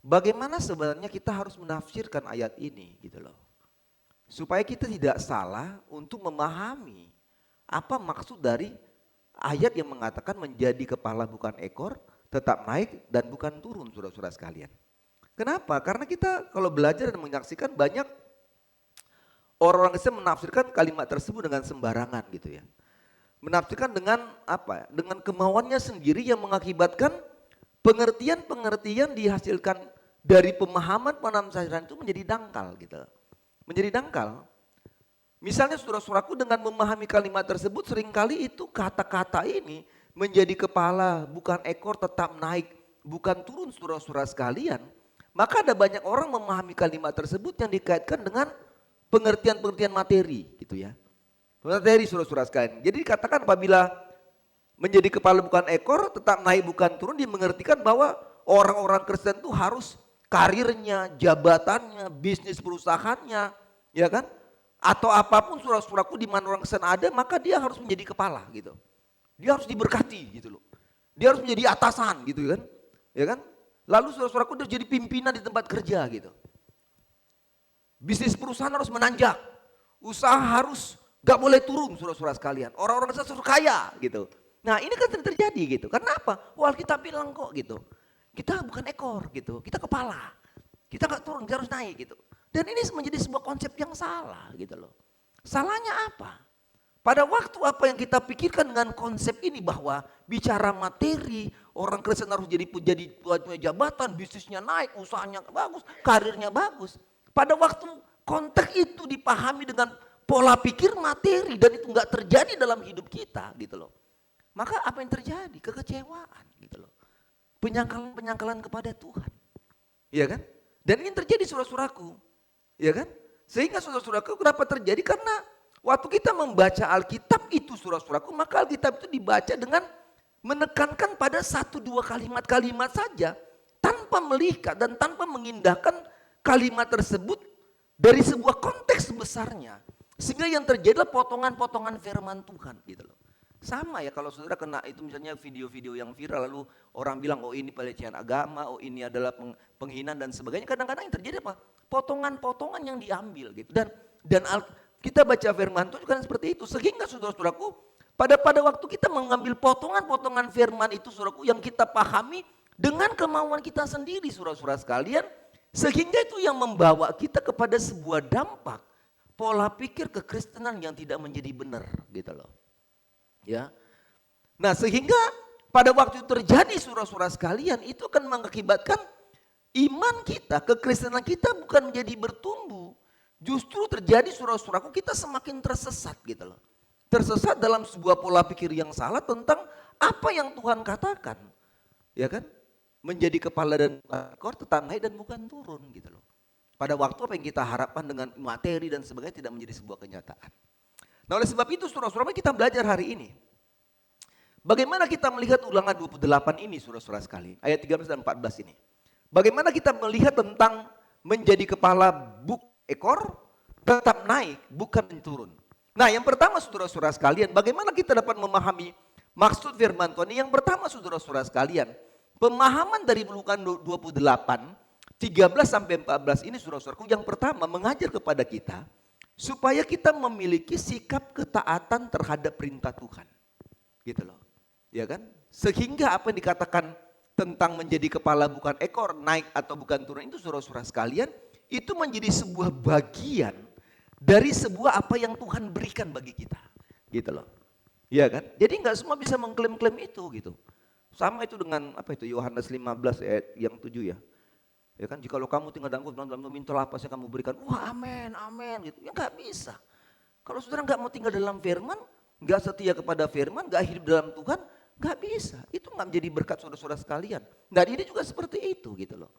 bagaimana sebenarnya kita harus menafsirkan ayat ini gitu loh. Supaya kita tidak salah untuk memahami apa maksud dari ayat yang mengatakan menjadi kepala bukan ekor, tetap naik dan bukan turun saudara-saudara sekalian. Kenapa? Karena kita kalau belajar dan menyaksikan banyak orang-orang Kristen menafsirkan kalimat tersebut dengan sembarangan gitu ya. Menafsirkan dengan apa? Dengan kemauannya sendiri yang mengakibatkan pengertian-pengertian dihasilkan dari pemahaman penafsiran itu menjadi dangkal gitu. Menjadi dangkal. Misalnya saudara-saudaraku dengan memahami kalimat tersebut seringkali itu kata-kata ini menjadi kepala bukan ekor tetap naik bukan turun saudara-saudara sekalian. Maka ada banyak orang memahami kalimat tersebut yang dikaitkan dengan pengertian-pengertian materi gitu ya. Materi saudara-saudara sekalian. Jadi dikatakan apabila menjadi kepala bukan ekor tetap naik bukan turun, dimengertikan bahwa orang-orang Kristen itu harus karirnya, jabatannya, bisnis perusahaannya, ya kan? Atau apapun saudara-saudaraku di mana orang Kristen ada, maka dia harus menjadi kepala gitu. Dia harus diberkati gitu loh. Dia harus menjadi atasan gitu kan. Ya kan? Lalu saudara-saudaraku dia jadi pimpinan di tempat kerja gitu. Bisnis perusahaan harus menanjak. Usaha harus gak boleh turun saudara-saudara sekalian. Orang-orang Kristen harus kaya gitu. Nah ini kan terjadi gitu. Karena apa? Wah kita bilang kok gitu. Kita bukan ekor gitu. Kita kepala. Kita gak turun, kita harus naik gitu. Dan ini menjadi sebuah konsep yang salah gitu loh. Salahnya apa? Pada waktu apa yang kita pikirkan dengan konsep ini bahwa bicara materi, orang Kristen harus jadi punya jabatan, bisnisnya naik, usahanya bagus, karirnya bagus. Pada waktu konteks itu dipahami dengan pola pikir materi dan itu enggak terjadi dalam hidup kita gitu loh. Maka apa yang terjadi? Kekecewaan gitu loh. Penyangkalan-penyangkalan kepada Tuhan. Iya kan? Dan ini terjadi saudara-saudaraku. Ya kan? Sehingga saudara-saudaraku kenapa terjadi? Karena waktu kita membaca Alkitab itu saudara-saudaraku, maka Alkitab itu dibaca dengan menekankan pada 1-2 kalimat-kalimat saja tanpa melihat dan tanpa mengindahkan kalimat tersebut dari sebuah konteks besarnya. Sehingga yang terjadi adalah potongan-potongan firman Tuhan gitu loh. Sama ya kalau saudara kena itu misalnya video-video yang viral lalu orang bilang oh ini pelecehan agama, oh ini adalah penghinaan dan sebagainya. Kadang-kadang yang terjadi apa? Potongan-potongan yang diambil gitu. Dan kita baca firman Tuhan kan seperti itu. Sehingga saudara-saudaraku pada waktu kita mengambil potongan-potongan firman itu saudaraku yang kita pahami dengan kemauan kita sendiri saudara-saudara sekalian. Sehingga itu yang membawa kita kepada sebuah dampak pola pikir kekristenan yang tidak menjadi benar gitu loh. Ya, nah sehingga pada waktu itu terjadi saudara-saudara sekalian itu akan mengakibatkan iman kita, kekristenan kita bukan menjadi bertumbuh. Justru terjadi saudara-saudaraku kita semakin tersesat gitu loh. Tersesat dalam sebuah pola pikir yang salah tentang apa yang Tuhan katakan. Ya kan? Menjadi kepala dan ekor tetap naik dan bukan turun gitu loh. Pada waktu apa yang kita harapkan dengan materi dan sebagainya tidak menjadi sebuah kenyataan. Nah oleh sebab itu saudara-saudara kita belajar hari ini. Bagaimana kita melihat ulangan 28 ini saudara-saudara sekali. Ayat 13 dan 14 ini. Bagaimana kita melihat tentang menjadi kepala ekor tetap naik bukan turun. Nah yang pertama saudara-saudara sekalian. Bagaimana kita dapat memahami maksud firman Tuhan ini. Yang pertama saudara-saudara sekalian. Pemahaman dari ulangan 28 13 sampai 14 ini saudara-saudaraku yang pertama mengajar kepada kita. Supaya kita memiliki sikap ketaatan terhadap perintah Tuhan. Gitu loh. Ya kan? Sehingga apa yang dikatakan tentang menjadi kepala bukan ekor, naik atau bukan turun itu saudara-saudara sekalian, itu menjadi sebuah bagian dari sebuah apa yang Tuhan berikan bagi kita. Gitu loh. Ya kan? Jadi enggak semua bisa mengklaim-klaim itu gitu. Sama itu dengan apa itu Yohanes 15 ayat yang 7 ya. Ya kan, jikalau kamu tinggal dalam mintalah apa yang kamu berikan. Wah, amin, amin gitu. Ya enggak bisa. Kalau saudara enggak mau tinggal dalam firman, enggak setia kepada firman, enggak hidup dalam Tuhan, enggak bisa. Itu enggak menjadi berkat saudara-saudara sekalian. Dan ini juga seperti itu gitu loh.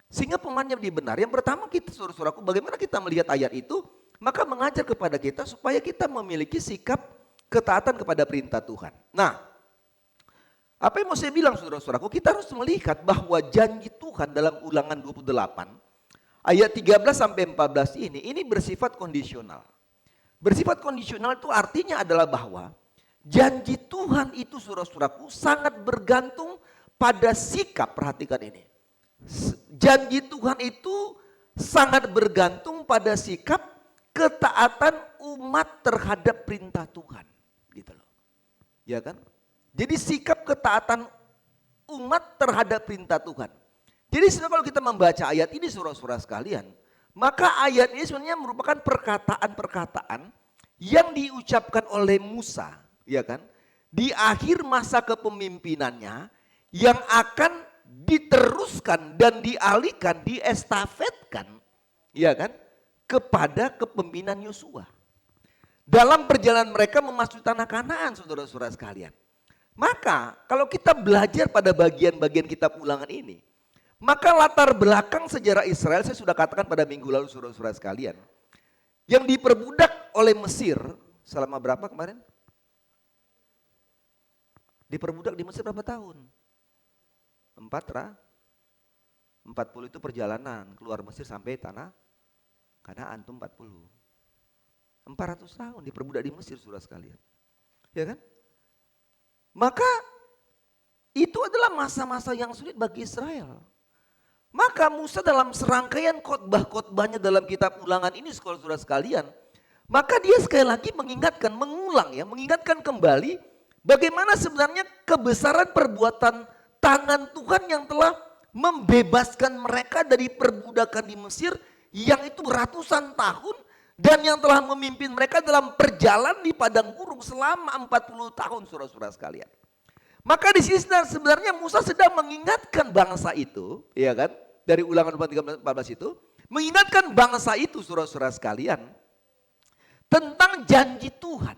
Sehingga pemahamannya benar. Yang pertama kita saudara-saudaraku, bagaimana kita melihat ayat itu, maka mengajar kepada kita supaya kita memiliki sikap ketaatan kepada perintah Tuhan. Nah, apa yang mau saya bilang saudara-saudaraku, kita harus melihat bahwa janji Tuhan dalam Ulangan 28 ayat 13 sampai 14 ini bersifat kondisional. Bersifat kondisional itu artinya adalah bahwa janji Tuhan itu saudara-saudaraku sangat bergantung pada sikap, perhatikan ini. Janji Tuhan itu sangat bergantung pada sikap ketaatan umat terhadap perintah Tuhan. Gitu loh. Ya kan? Jadi sikap ketaatan umat terhadap perintah Tuhan. Jadi sebenarnya kalau kita membaca ayat ini saudara-saudara sekalian, maka ayat ini sebenarnya merupakan perkataan-perkataan yang diucapkan oleh Musa, ya kan? Di akhir masa kepemimpinannya yang akan diteruskan dan dialihkan, diestafetkan, ya kan? Kepada kepemimpinan Yosua. Dalam perjalanan mereka memasuki tanah Kanaan, saudara-saudara sekalian. Maka kalau kita belajar pada bagian-bagian kitab Ulangan ini, maka latar belakang sejarah Israel saya sudah katakan pada minggu lalu saudara-saudara sekalian. Yang diperbudak oleh Mesir selama berapa kemarin? Diperbudak di Mesir berapa tahun? 40 itu perjalanan keluar Mesir sampai tanah Kanaan itu 40. 400 tahun diperbudak di Mesir saudara sekalian. Ya kan? Maka itu adalah masa-masa yang sulit bagi Israel. Maka Musa dalam serangkaian khotbah-khotbahnya dalam kitab Ulangan ini saudara-saudara sekalian, maka dia sekali lagi mengingatkan kembali bagaimana sebenarnya kebesaran perbuatan tangan Tuhan yang telah membebaskan mereka dari perbudakan di Mesir yang itu ratusan tahun dan yang telah memimpin mereka dalam perjalanan di padang gurun selama 40 tahun saudara-saudara sekalian. Maka di sini sebenarnya Musa sedang mengingatkan bangsa itu, ya kan? Dari Ulangan 13-14 itu, mengingatkan bangsa itu saudara-saudara sekalian tentang janji Tuhan.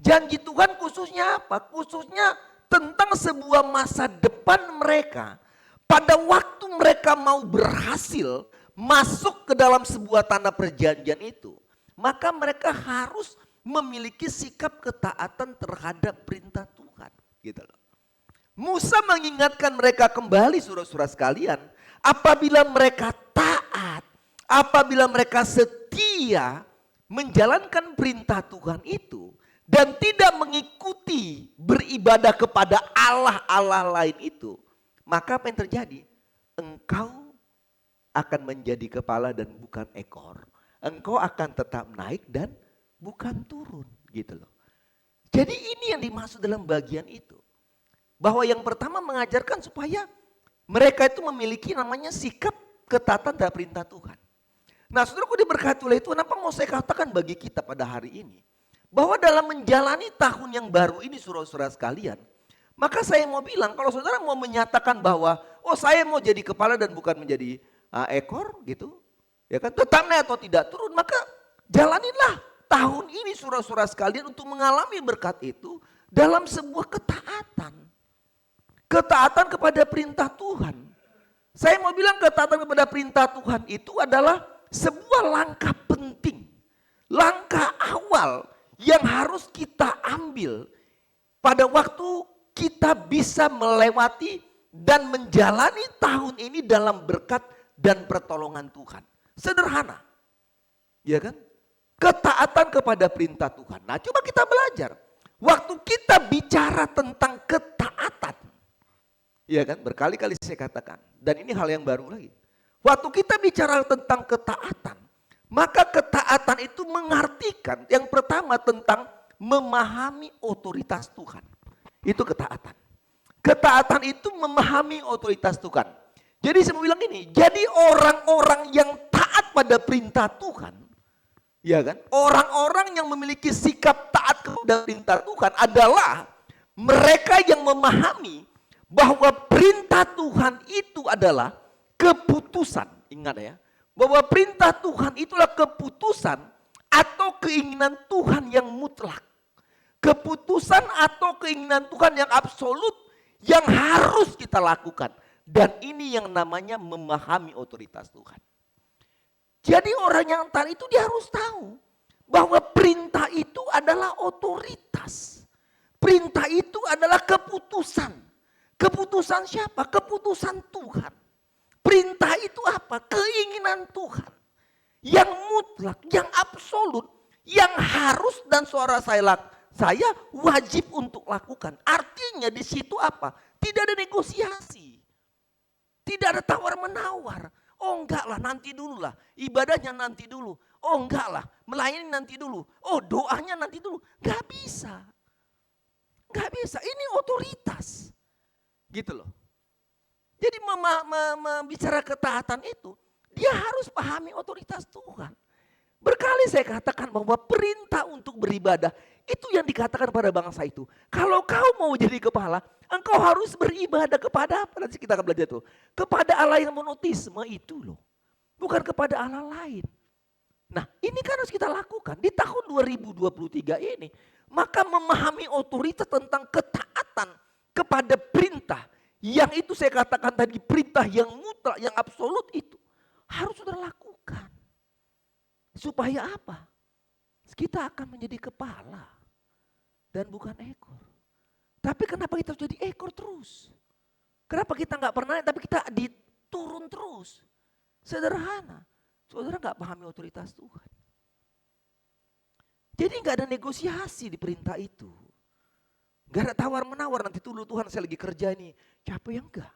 Janji Tuhan khususnya apa? Khususnya tentang sebuah masa depan mereka. Pada waktu mereka mau berhasil masuk ke dalam sebuah tanah perjanjian itu, maka mereka harus memiliki sikap ketaatan terhadap perintah Tuhan. Gitu loh. Musa mengingatkan mereka kembali saudara-saudara sekalian, apabila mereka taat, apabila mereka setia menjalankan perintah Tuhan itu dan tidak mengikuti beribadah kepada Allah-Allah lain itu, maka apa yang terjadi? Engkau akan menjadi kepala dan bukan ekor. Engkau akan tetap naik dan bukan turun, gitu loh. Jadi ini yang dimaksud dalam bagian itu. Bahwa yang pertama mengajarkan supaya mereka itu memiliki namanya sikap ketaatan terhadap perintah Tuhan. Nah, saudaraku diberkati oleh Tuhan, apa mau saya katakan bagi kita pada hari ini? Bahwa dalam menjalani tahun yang baru ini saudara-saudara sekalian, maka saya mau bilang kalau saudara mau menyatakan bahwa saya mau jadi kepala dan bukan menjadi ekor gitu, ya kan, tetap naik atau tidak turun, maka jalanilah tahun ini saudara-saudara sekalian untuk mengalami berkat itu dalam sebuah ketaatan. Ketaatan kepada perintah Tuhan. Saya mau bilang ketaatan kepada perintah Tuhan itu adalah sebuah langkah penting. Langkah awal yang harus kita ambil pada waktu kita bisa melewati dan menjalani tahun ini dalam berkat dan pertolongan Tuhan. Sederhana. Ya kan? Ketaatan kepada perintah Tuhan. Nah, coba kita belajar. Waktu kita bicara tentang ketaatan, ya kan, berkali-kali saya katakan, dan ini hal yang baru lagi. Waktu kita bicara tentang ketaatan, maka ketaatan itu mengartikan yang pertama tentang memahami otoritas Tuhan. Itu ketaatan. Ketaatan itu memahami otoritas Tuhan. Jadi saya mau bilang ini, jadi orang-orang yang taat pada perintah Tuhan, ya kan, orang-orang yang memiliki sikap taat kepada perintah Tuhan adalah mereka yang memahami bahwa perintah Tuhan itu adalah keputusan. Ingat ya, bahwa perintah Tuhan itulah keputusan atau keinginan Tuhan yang mutlak. Keputusan atau keinginan Tuhan yang absolut yang harus kita lakukan. Dan ini yang namanya memahami otoritas Tuhan. Jadi orang yang taat itu dia harus tahu bahwa perintah itu adalah otoritas. Perintah itu adalah keputusan. Keputusan siapa? Keputusan Tuhan. Perintah itu apa? Keinginan Tuhan. Yang mutlak, yang absolut, yang harus dan suara saya wajib untuk lakukan. Artinya di situ apa? Tidak ada negosiasi. Tidak ada tawar-menawar. Oh enggak lah, nanti dulu lah. Ibadahnya nanti dulu. Oh enggak lah, melayani nanti dulu. Oh doanya nanti dulu. Enggak bisa. Enggak bisa, ini otoritas. Gitu loh. Jadi bicara ketaatan itu, dia harus pahami otoritas Tuhan. Berkali saya katakan bahwa perintah untuk beribadah itu yang dikatakan pada bangsa itu. Kalau kau mau jadi kepala, engkau harus beribadah kepada apa? Nanti kita akan belajar itu. Kepada Allah yang monoteisme itu loh. Bukan kepada Allah lain. Nah ini kan harus kita lakukan di tahun 2023 ini. Maka memahami otoritas tentang ketaatan kepada perintah. Yang itu saya katakan tadi perintah yang mutlak, yang absolut itu. Harus sudah lakukan. Supaya apa? Kita akan menjadi kepala dan bukan ekor. Tapi kenapa kita harus jadi ekor terus? Kenapa kita nggak pernah tapi kita diturun terus? Sederhana. Saudara nggak pahami otoritas Tuhan. Jadi nggak ada negosiasi di perintah itu. Nggak ada tawar-menawar nanti dulu Tuhan saya lagi kerja ini. Capek yang enggak.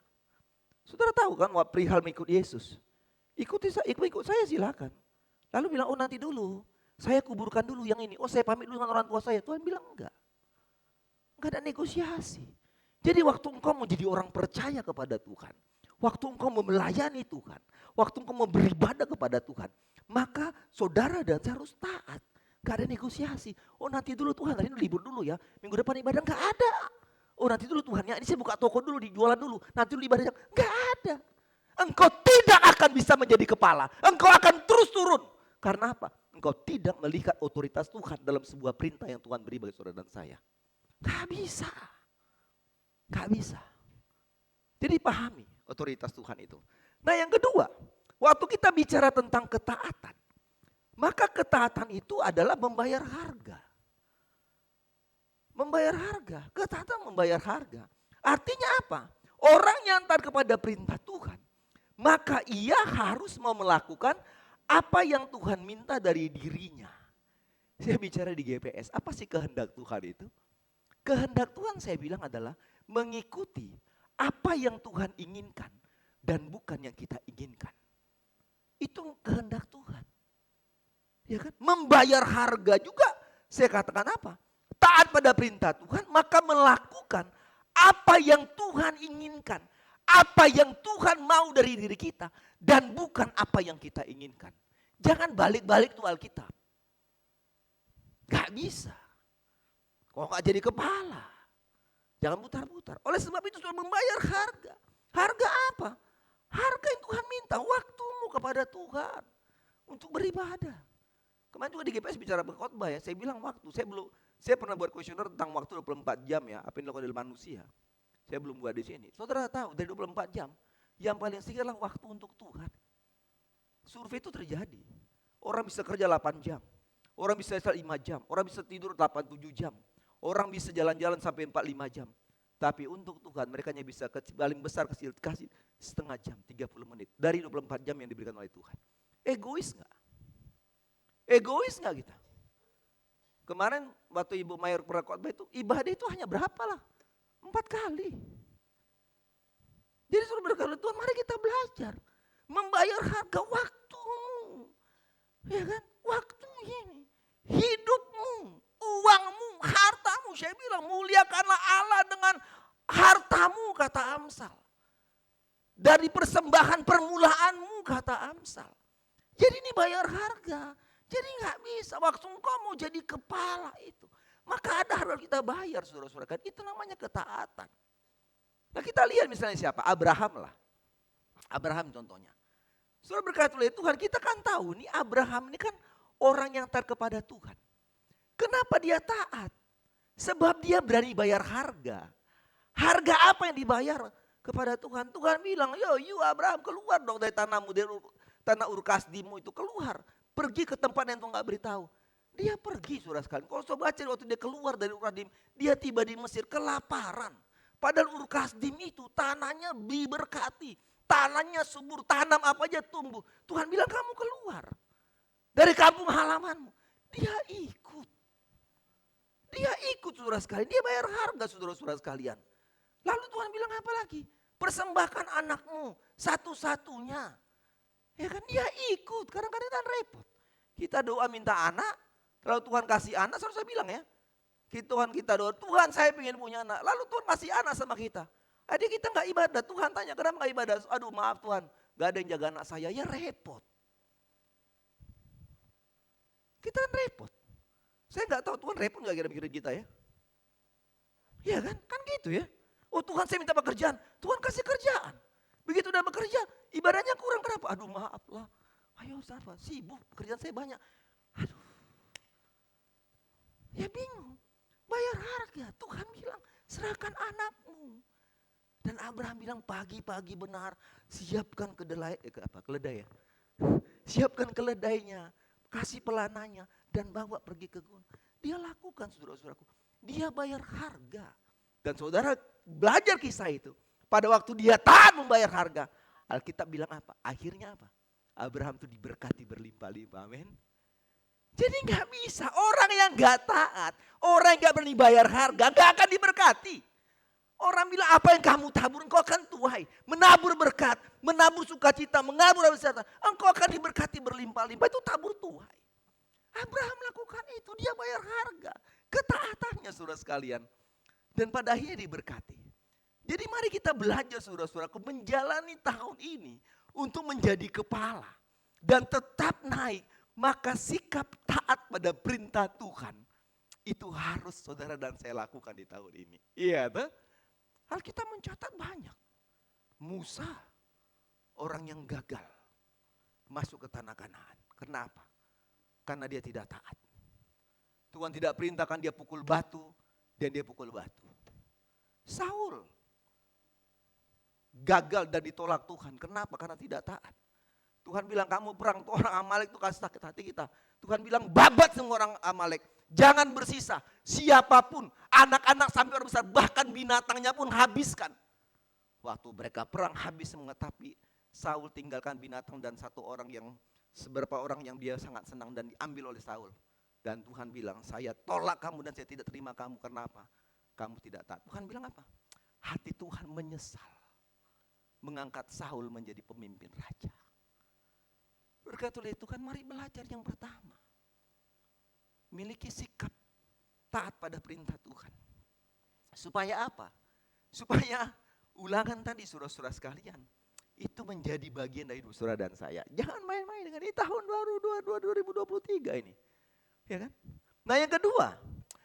Saudara tahu kan waktu perihal mengikut Yesus. Ikut saya silakan. Lalu bilang, oh nanti dulu, saya kuburkan dulu yang ini. Oh saya pamit dulu dengan orang tua saya. Tuhan bilang enggak. Enggak ada negosiasi. Jadi waktu engkau mau jadi orang percaya kepada Tuhan. Waktu engkau mau melayani Tuhan. Waktu engkau mau beribadah kepada Tuhan. Maka saudara dan saya harus taat. Enggak ada negosiasi. Oh nanti dulu Tuhan, hari ini libur dulu ya. Minggu depan ibadah enggak ada. Oh nanti dulu Tuhan ya, ini saya buka toko dulu, dijualan dulu. Nanti dulu ibadah enggak ada. Engkau tidak akan bisa menjadi kepala. Engkau akan terus turun. Karena apa? Engkau tidak melihat otoritas Tuhan dalam sebuah perintah yang Tuhan beri bagi saudara dan saya. Gak bisa. Gak bisa. Jadi pahami otoritas Tuhan itu. Nah yang kedua, waktu kita bicara tentang ketaatan. Maka ketaatan itu adalah membayar harga. Membayar harga. Ketaatan membayar harga. Artinya apa? Orang yang taat kepada perintah Tuhan. Maka ia harus mau melakukan apa yang Tuhan minta dari dirinya. Saya bicara di GPS, apa sih kehendak Tuhan itu? Kehendak Tuhan saya bilang adalah mengikuti apa yang Tuhan inginkan dan bukan yang kita inginkan. Itu kehendak Tuhan. Ya kan? Membayar harga juga saya katakan apa? Taat pada perintah Tuhan maka melakukan apa yang Tuhan inginkan. Apa yang Tuhan mau dari diri kita dan bukan apa yang kita inginkan. Jangan balik-balik tuh Alkitab. Gak bisa. Kok gak jadi kepala? Jangan putar-putar. Oleh sebab itu sudah membayar harga. Harga apa? Harga yang Tuhan minta. Waktumu kepada Tuhan. Untuk beribadah. Kemarin juga di GPS bicara berkhotbah ya. Saya bilang waktu. Saya pernah buat kuesioner tentang waktu 24 jam ya. Apa yang dilakukan oleh manusia. Saya belum buat di sini. Saudara tahu dari 24 jam. Yang paling sedikit adalah waktu untuk Tuhan. Survei itu terjadi. Orang bisa kerja 8 jam. Orang bisa istirahat 5 jam. Orang bisa tidur 8-7 jam. Orang bisa jalan-jalan sampai 4-5 jam. Tapi untuk Tuhan mereka hanya bisa paling besar kasih setengah jam, 30 menit. Dari 24 jam yang diberikan oleh Tuhan. Egois gak? Egois gak kita? Kemarin waktu Ibu Mayor pernah khotbah itu, ibadah itu hanya berapa lah? 4 kali. Jadi suruh berkata Tuhan mari kita belajar. Membayar harga waktumu. Ya kan? Waktu ini. Hidupmu, uangmu, hartamu. Saya bilang muliakanlah Allah dengan hartamu kata Amsal. Dari persembahan permulaanmu kata Amsal. Jadi ini bayar harga. Jadi gak bisa waktu engkau mau jadi kepala itu. Maka ada harga kita bayar saudara-saudara. Itu namanya ketaatan. Nah kita lihat misalnya siapa? Abraham lah. Abraham contohnya. Saudara berkati oleh Tuhan, kita kan tahu nih Abraham ini kan orang yang taat kepada Tuhan. Kenapa dia taat? Sebab dia berani bayar harga. Harga apa yang dibayar kepada Tuhan? Tuhan bilang, yo Abraham keluar dong dari tanahmu, dari tanah Ur-Kasdimu itu keluar. Pergi ke tempat yang Tuhan gak beritahu. Dia pergi saudara sekalian. Kalau saudara baca waktu dia keluar dari Ur-Kasdim, dia tiba di Mesir kelaparan. Padahal Ur-Kasdim itu tanahnya diberkati. Tanahnya subur, tanam apa aja tumbuh. Tuhan bilang kamu keluar dari kampung halamanmu. Dia ikut. Dia ikut saudara sekalian. Dia bayar harga saudara-saudara sekalian. Lalu Tuhan bilang apa lagi? Persembahkan anakmu satu-satunya. Ya kan dia ikut. Kadang-kadang kan repot. Kita doa minta anak. Lalu Tuhan kasih anak. Selalu saya bilang ya. Tuhan kita doa, Tuhan saya ingin punya anak. Lalu Tuhan kasih anak sama kita. Adik kita gak ibadah. Tuhan tanya kenapa gak ibadah? Aduh maaf Tuhan. Gak ada yang jaga anak saya. Ya repot. Kita kan repot. Saya gak tahu Tuhan repot gak kira-kira kita ya. Iya kan? Kan gitu ya. Oh Tuhan saya minta pekerjaan. Tuhan kasih kerjaan. Begitu udah bekerja. Ibadahnya kurang kenapa? Aduh maaf lah. Ayo sahabat sibuk. Pekerjaan saya banyak. Aduh. Ya bingung. Bayar harga. Tuhan bilang serahkan anakmu. Dan Abraham bilang pagi-pagi benar. Siapkan keledai ya. Siapkan keledainya. Kasih pelananya. Dan bawa pergi ke gunung. Dia lakukan saudara-saudaraku. Dia bayar harga. Dan saudara belajar kisah itu. Pada waktu dia taat membayar harga. Alkitab bilang apa? Akhirnya apa? Abraham itu diberkati berlimpah-limpah. Amin. Jadi gak bisa. Orang yang gak taat. Orang yang gak berani bayar harga. Gak akan diberkati. Orang bilang apa yang kamu tabur engkau akan tuai. Menabur berkat. Menabur sukacita. Menabur wisata. Engkau akan diberkati berlimpah-limpah. Itu tabur tuai. Abraham melakukan itu. Dia bayar harga. Ketaatannya saudara sekalian. Dan pada akhirnya diberkati. Jadi mari kita belajar saudara-saudaraku. Menjalani tahun ini. Untuk menjadi kepala. Dan tetap naik. Maka sikap taat pada perintah Tuhan. Itu harus saudara dan saya lakukan di tahun ini. Iya tuh. Alkitab mencatat banyak. Musa. Orang yang gagal. Masuk ke tanah Kanaan. Kenapa? Karena dia tidak taat. Tuhan tidak perintahkan dia pukul batu. Dan dia pukul batu. Saul. Gagal dan ditolak Tuhan. Kenapa? Karena tidak taat. Tuhan bilang kamu perang tuh orang Amalek itu kasih sakit hati kita. Tuhan bilang babat semua orang Amalek. Jangan bersisa. Siapapun. Anak-anak sampai orang besar. Bahkan binatangnya pun habiskan. Waktu mereka perang habis semua. Tapi Saul tinggalkan binatang dan satu orang yang. Seberapa orang yang dia sangat senang dan diambil oleh Saul. Dan Tuhan bilang saya tolak kamu dan saya tidak terima kamu. Karena apa? Kamu tidak taat. Tuhan bilang apa? Hati Tuhan menyesal. Mengangkat Saul menjadi pemimpin raja. Berkat oleh Tuhan mari belajar yang pertama. Miliki sikap taat pada perintah Tuhan. Supaya apa? Supaya ulangan tadi saudara-saudara sekalian. Itu menjadi bagian dari saudara dan saya. Jangan main-main dengan ini tahun baru 2023 ini. Ya kan? Nah yang kedua.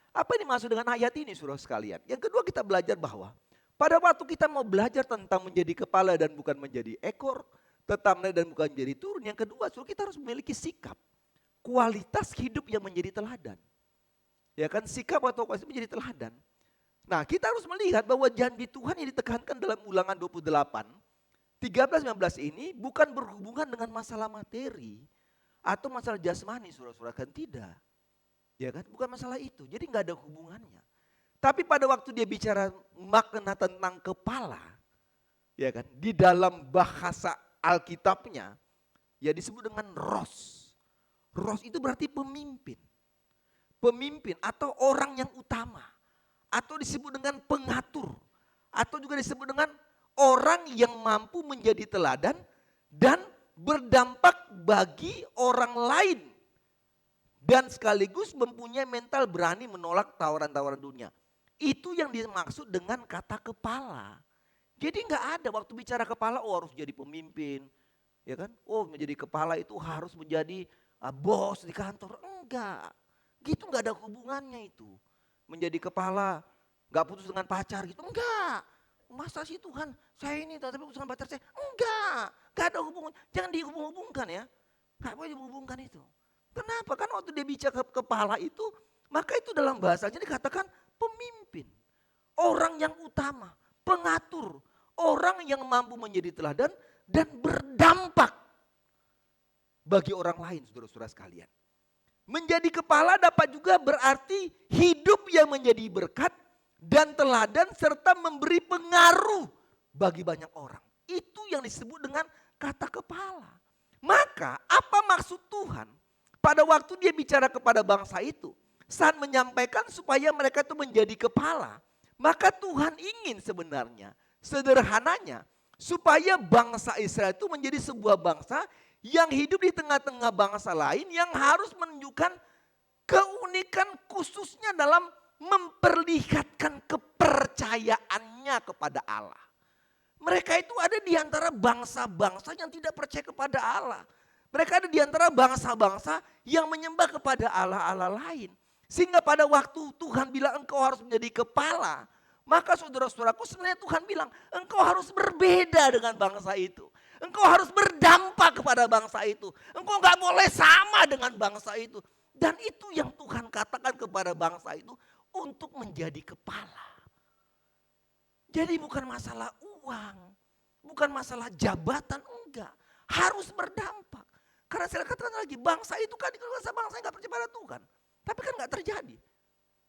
Apa yang dimaksud dengan ayat ini saudara sekalian? Yang kedua kita belajar bahwa. Pada waktu kita mau belajar tentang menjadi kepala dan bukan menjadi ekor. Tetap naik dan bukan menjadi turun. Yang kedua, kita harus memiliki sikap. Kualitas hidup yang menjadi teladan. Ya kan, sikap atau kualitas menjadi teladan. Nah, kita harus melihat bahwa janji Tuhan yang ditekankan dalam Ulangan 28, 13-15 ini bukan berhubungan dengan masalah materi atau masalah jasmani, saudara-saudara, kan tidak. Ya kan, bukan masalah itu. Jadi nggak ada hubungannya. Tapi pada waktu dia bicara makna tentang kepala, ya kan, di dalam bahasa Alkitabnya, ya disebut dengan ros. Ros itu berarti pemimpin. Pemimpin atau orang yang utama. Atau disebut dengan pengatur. Atau juga disebut dengan orang yang mampu menjadi teladan dan berdampak bagi orang lain. Dan sekaligus mempunyai mental berani menolak tawaran-tawaran dunia. Itu yang dimaksud dengan kata kepala. Jadi nggak ada waktu bicara kepala, oh harus jadi pemimpin, ya kan? Oh menjadi kepala itu harus menjadi bos di kantor. Enggak, gitu nggak ada hubungannya itu. Menjadi kepala, nggak putus dengan pacar gitu, enggak. Masa sih Tuhan, saya ini tapi urusan pacar saya. Enggak ada hubungan. Jangan dihubung-hubungkan ya. Enggak boleh dihubungkan itu. Kenapa? Kan waktu dia bicara kepala itu, maka itu dalam bahasanya dikatakan pemimpin. Orang yang utama, pengatur. Orang yang mampu menjadi teladan dan berdampak bagi orang lain, saudara-saudara sekalian. Menjadi kepala dapat juga berarti hidup yang menjadi berkat dan teladan serta memberi pengaruh bagi banyak orang. Itu yang disebut dengan kata kepala. Maka apa maksud Tuhan pada waktu dia bicara kepada bangsa itu? Saat menyampaikan supaya mereka itu menjadi kepala. Maka Tuhan ingin sebenarnya, sederhananya, supaya bangsa Israel itu menjadi sebuah bangsa yang hidup di tengah-tengah bangsa lain yang harus menunjukkan keunikan khususnya dalam memperlihatkan kepercayaannya kepada Allah. Mereka itu ada di antara bangsa-bangsa yang tidak percaya kepada Allah. Mereka ada di antara bangsa-bangsa yang menyembah kepada Allah-Allah lain. Sehingga pada waktu Tuhan bilang engkau harus menjadi kepala, maka saudara-saudaraku sebenarnya Tuhan bilang engkau harus berbeda dengan bangsa itu. Engkau harus berdampak kepada bangsa itu. Engkau gak boleh sama dengan bangsa itu. Dan itu yang Tuhan katakan kepada bangsa itu untuk menjadi kepala. Jadi bukan masalah uang, bukan masalah jabatan, enggak. Harus berdampak. Karena saya katakan lagi, bangsa itu kan bangsa yang gak percaya pada Tuhan. Tapi kan gak terjadi.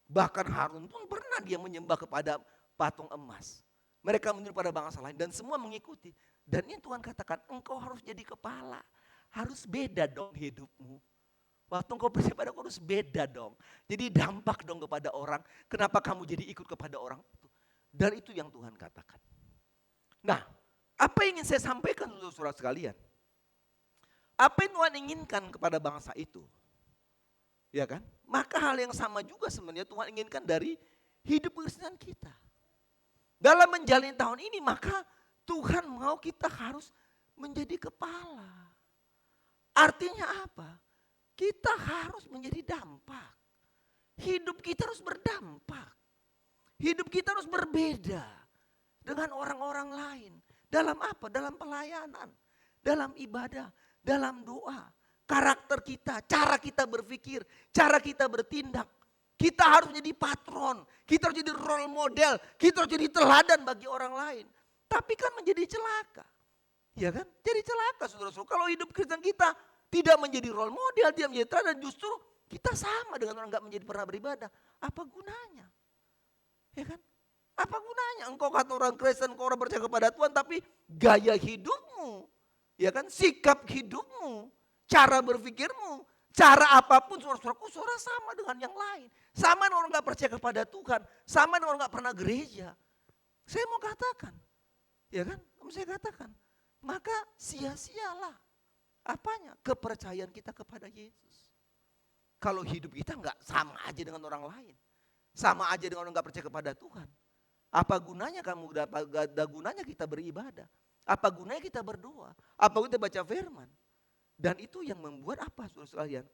Bahkan Harun pun pernah dia menyembah kepada patung emas. Mereka menyembah pada bangsa lain dan semua mengikuti. Dan ini Tuhan katakan, engkau harus jadi kepala. Harus beda dong hidupmu. Waktu engkau percaya pada aku harus beda dong. Jadi dampak dong kepada orang. Kenapa kamu jadi ikut kepada orang itu? Dan itu yang Tuhan katakan. Nah, apa yang ingin saya sampaikan saudara sekalian? Apa yang Tuhan inginkan kepada bangsa itu? Ya kan? Maka hal yang sama juga sebenarnya Tuhan inginkan dari hidup Kristen kita. Dalam menjalani tahun ini maka Tuhan mau kita harus menjadi kepala. Artinya apa? Kita harus menjadi dampak. Hidup kita harus berdampak. Hidup kita harus berbeda dengan orang-orang lain. Dalam apa? Dalam pelayanan, dalam ibadah, dalam doa. Karakter kita, cara kita berpikir, cara kita bertindak. Kita harus menjadi patron, kita harus jadi role model, kita harus jadi teladan bagi orang lain. Tapi kan menjadi celaka. Ya kan? Jadi celaka saudara-saudara. Kalau hidup Kristen kita tidak menjadi role model, tidak menjadi teladan, justru kita sama dengan orang gak menjadi pernah beribadah. Apa gunanya? Ya kan? Apa gunanya? Engkau kata orang Kristen, engkau orang percaya kepada Tuhan, tapi gaya hidupmu, ya kan? Sikap hidupmu, cara berpikirmu, cara apapun saudara-saudaraku, saudara sama dengan yang lain. Sama dengan orang gak percaya kepada Tuhan, sama dengan orang gak pernah gereja. Saya mau katakan, ya kan? Saya katakan, maka sia-sialah apanya? Kepercayaan kita kepada Yesus. Kalau hidup kita gak sama aja dengan orang lain. Sama aja dengan orang gak percaya kepada Tuhan. Apa gunanya kamu, ada gunanya kita beribadah. Apa gunanya kita berdoa. Apa kita baca firman. Dan itu yang membuat apa saudara sekalian?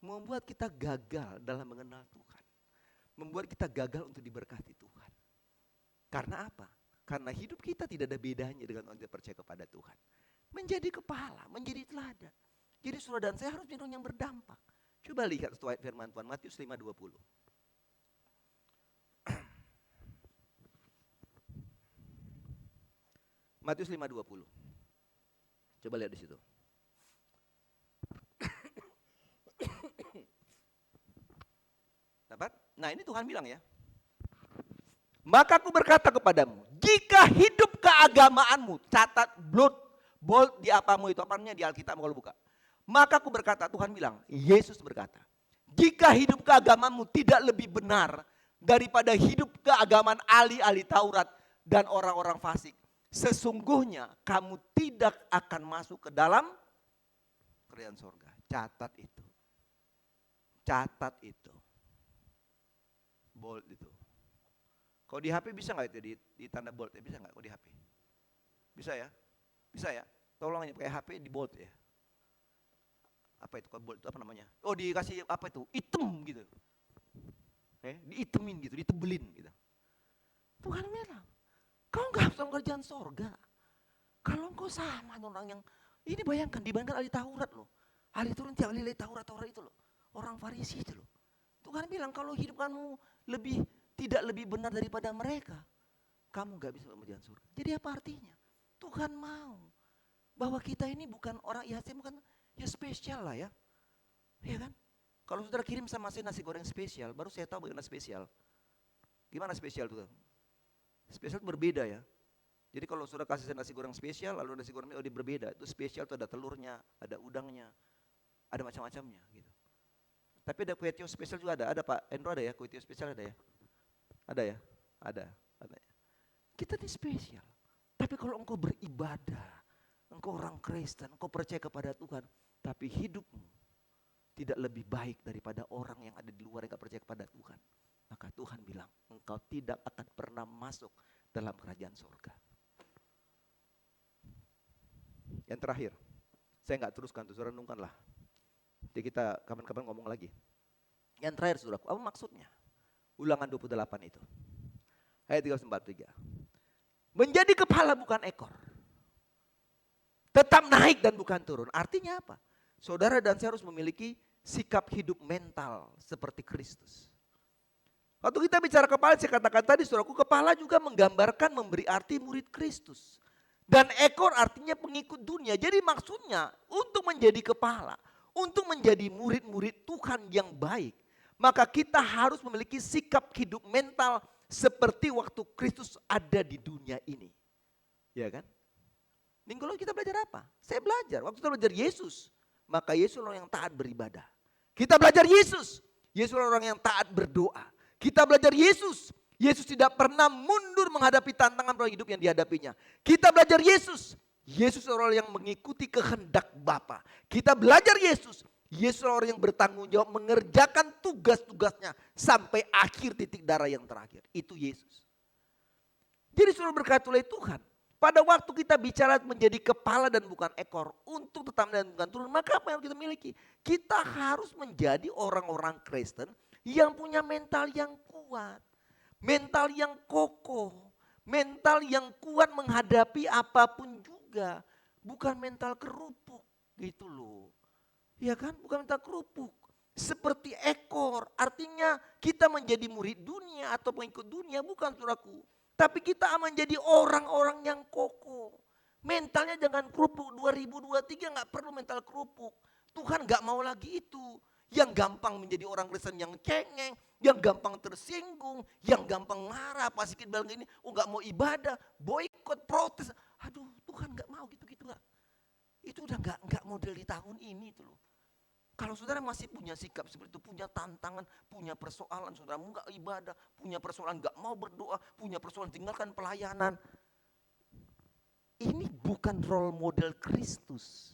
Membuat kita gagal dalam mengenal Tuhan. Membuat kita gagal untuk diberkati Tuhan. Karena apa? Karena hidup kita tidak ada bedanya dengan orang yang percaya kepada Tuhan. Menjadi kepala, menjadi teladan. Jadi saudara dan saya harus menjadi orang yang berdampak. Coba lihat firman Tuhan, Matius 5:20. Matius 5:20. Coba lihat di situ. Dapat? Nah ini Tuhan bilang ya. Maka aku berkata kepadamu, jika hidup keagamaanmu, catat bold di apamu itu, apanya di Alkitab kalau buka. Maka aku berkata, Tuhan bilang, Yesus berkata, jika hidup keagamaanmu tidak lebih benar daripada hidup keagamaan ahli-ahli Taurat dan orang-orang fasik, sesungguhnya kamu tidak akan masuk ke dalam kerajaan surga. Catat itu. Catat itu. Bold itu. Kalau di HP bisa nggak itu di tanda bold? Bisa nggak kalau di HP? Bisa ya? Bisa ya? Tolong aja pakai HP di bold ya. Apa itu kalau bold itu apa namanya? Oh dikasih apa itu? Hitam gitu. Diitemin gitu, ditebelin gitu. Tuhan bilang, kau nggak dalam kerajaan sorga. Kalau engkau sama orang yang, ini bayangkan dibandingkan ahli Taurat loh. Ahli Taurat tiap ahli Taurat itu loh. Orang Farisi itu loh. Tuhan bilang kalau hidup kamu tidak lebih benar daripada mereka, kamu gak bisa masuk kerajaan surga. Jadi apa artinya? Tuhan mau bahwa kita ini bukan orang bukan ya spesial lah ya. Iya kan? Kalau saudara kirim sama saya nasi goreng spesial, baru saya tahu bagaimana spesial. Gimana spesial itu? Spesial itu berbeda ya. Jadi kalau saudara kasih saya nasi goreng spesial, lalu nasi gorengnya berbeda. Itu spesial itu ada telurnya, ada udangnya, ada macam-macamnya gitu. Tapi ada kue tiaw spesial juga ada. Ada Pak Endro ada ya, kue tiaw spesial ada ya? Ada ya? Ada ya. Kita ini spesial. Tapi kalau engkau beribadah, engkau orang Kristen, engkau percaya kepada Tuhan, tapi hidupmu tidak lebih baik daripada orang yang ada di luar yang gak percaya kepada Tuhan. Maka Tuhan bilang, engkau tidak akan pernah masuk dalam kerajaan surga. Yang terakhir, saya gak teruskan tuh, saudara renungkanlah. Jadi kita kapan-kapan ngomong lagi. Yang terakhir saudaraku, apa maksudnya? Ulangan 28 itu. Ayat 343. Menjadi kepala bukan ekor. Tetap naik dan bukan turun. Artinya apa? Saudara dan saya harus memiliki sikap hidup mental seperti Kristus. Waktu kita bicara kepala, saya katakan tadi saudaraku, kepala juga menggambarkan memberi arti murid Kristus. Dan ekor artinya pengikut dunia. Jadi maksudnya untuk menjadi kepala, untuk menjadi murid-murid Tuhan yang baik, maka kita harus memiliki sikap hidup mental seperti waktu Kristus ada di dunia ini. Ya kan? Minggu lalu kita belajar apa? Saya belajar. Waktu kita belajar Yesus, maka Yesus orang yang taat beribadah. Kita belajar Yesus, Yesus orang yang taat berdoa. Kita belajar Yesus, Yesus tidak pernah mundur menghadapi tantangan dalam hidup yang dihadapinya. Kita belajar Yesus, Yesus orang yang mengikuti kehendak Bapa. Kita belajar Yesus, Yesus orang yang bertanggung jawab mengerjakan tugas-tugasnya sampai akhir titik darah yang terakhir. Itu Yesus. Jadi suruh berkati oleh Tuhan. Pada waktu kita bicara menjadi kepala dan bukan ekor, untuk tetap dan bukan turun, maka apa yang kita miliki? Kita harus menjadi orang-orang Kristen yang punya mental yang kuat, mental yang kokoh, mental yang kuat menghadapi apapun juga, bukan mental kerupuk gitu loh. Ya kan, bukan mental kerupuk. Seperti ekor, artinya kita menjadi murid dunia atau pengikut dunia, bukan saudaraku. Tapi kita menjadi orang-orang yang kokoh. Mentalnya jangan kerupuk. 2023 gak perlu mental kerupuk. Tuhan gak mau lagi itu. Yang gampang menjadi orang Kristen yang cengeng. Yang gampang tersinggung. Yang gampang marah. Pas kita bilang gini, oh gak mau ibadah. Boykot, protes. Aduh, Tuhan gak mau gitu-gitu. Itu udah gak model di tahun ini itu loh. Kalau saudara masih punya sikap seperti itu, punya tantangan, punya persoalan, saudara enggak ibadah, punya persoalan enggak mau berdoa, punya persoalan tinggalkan pelayanan. Ini bukan role model Kristus.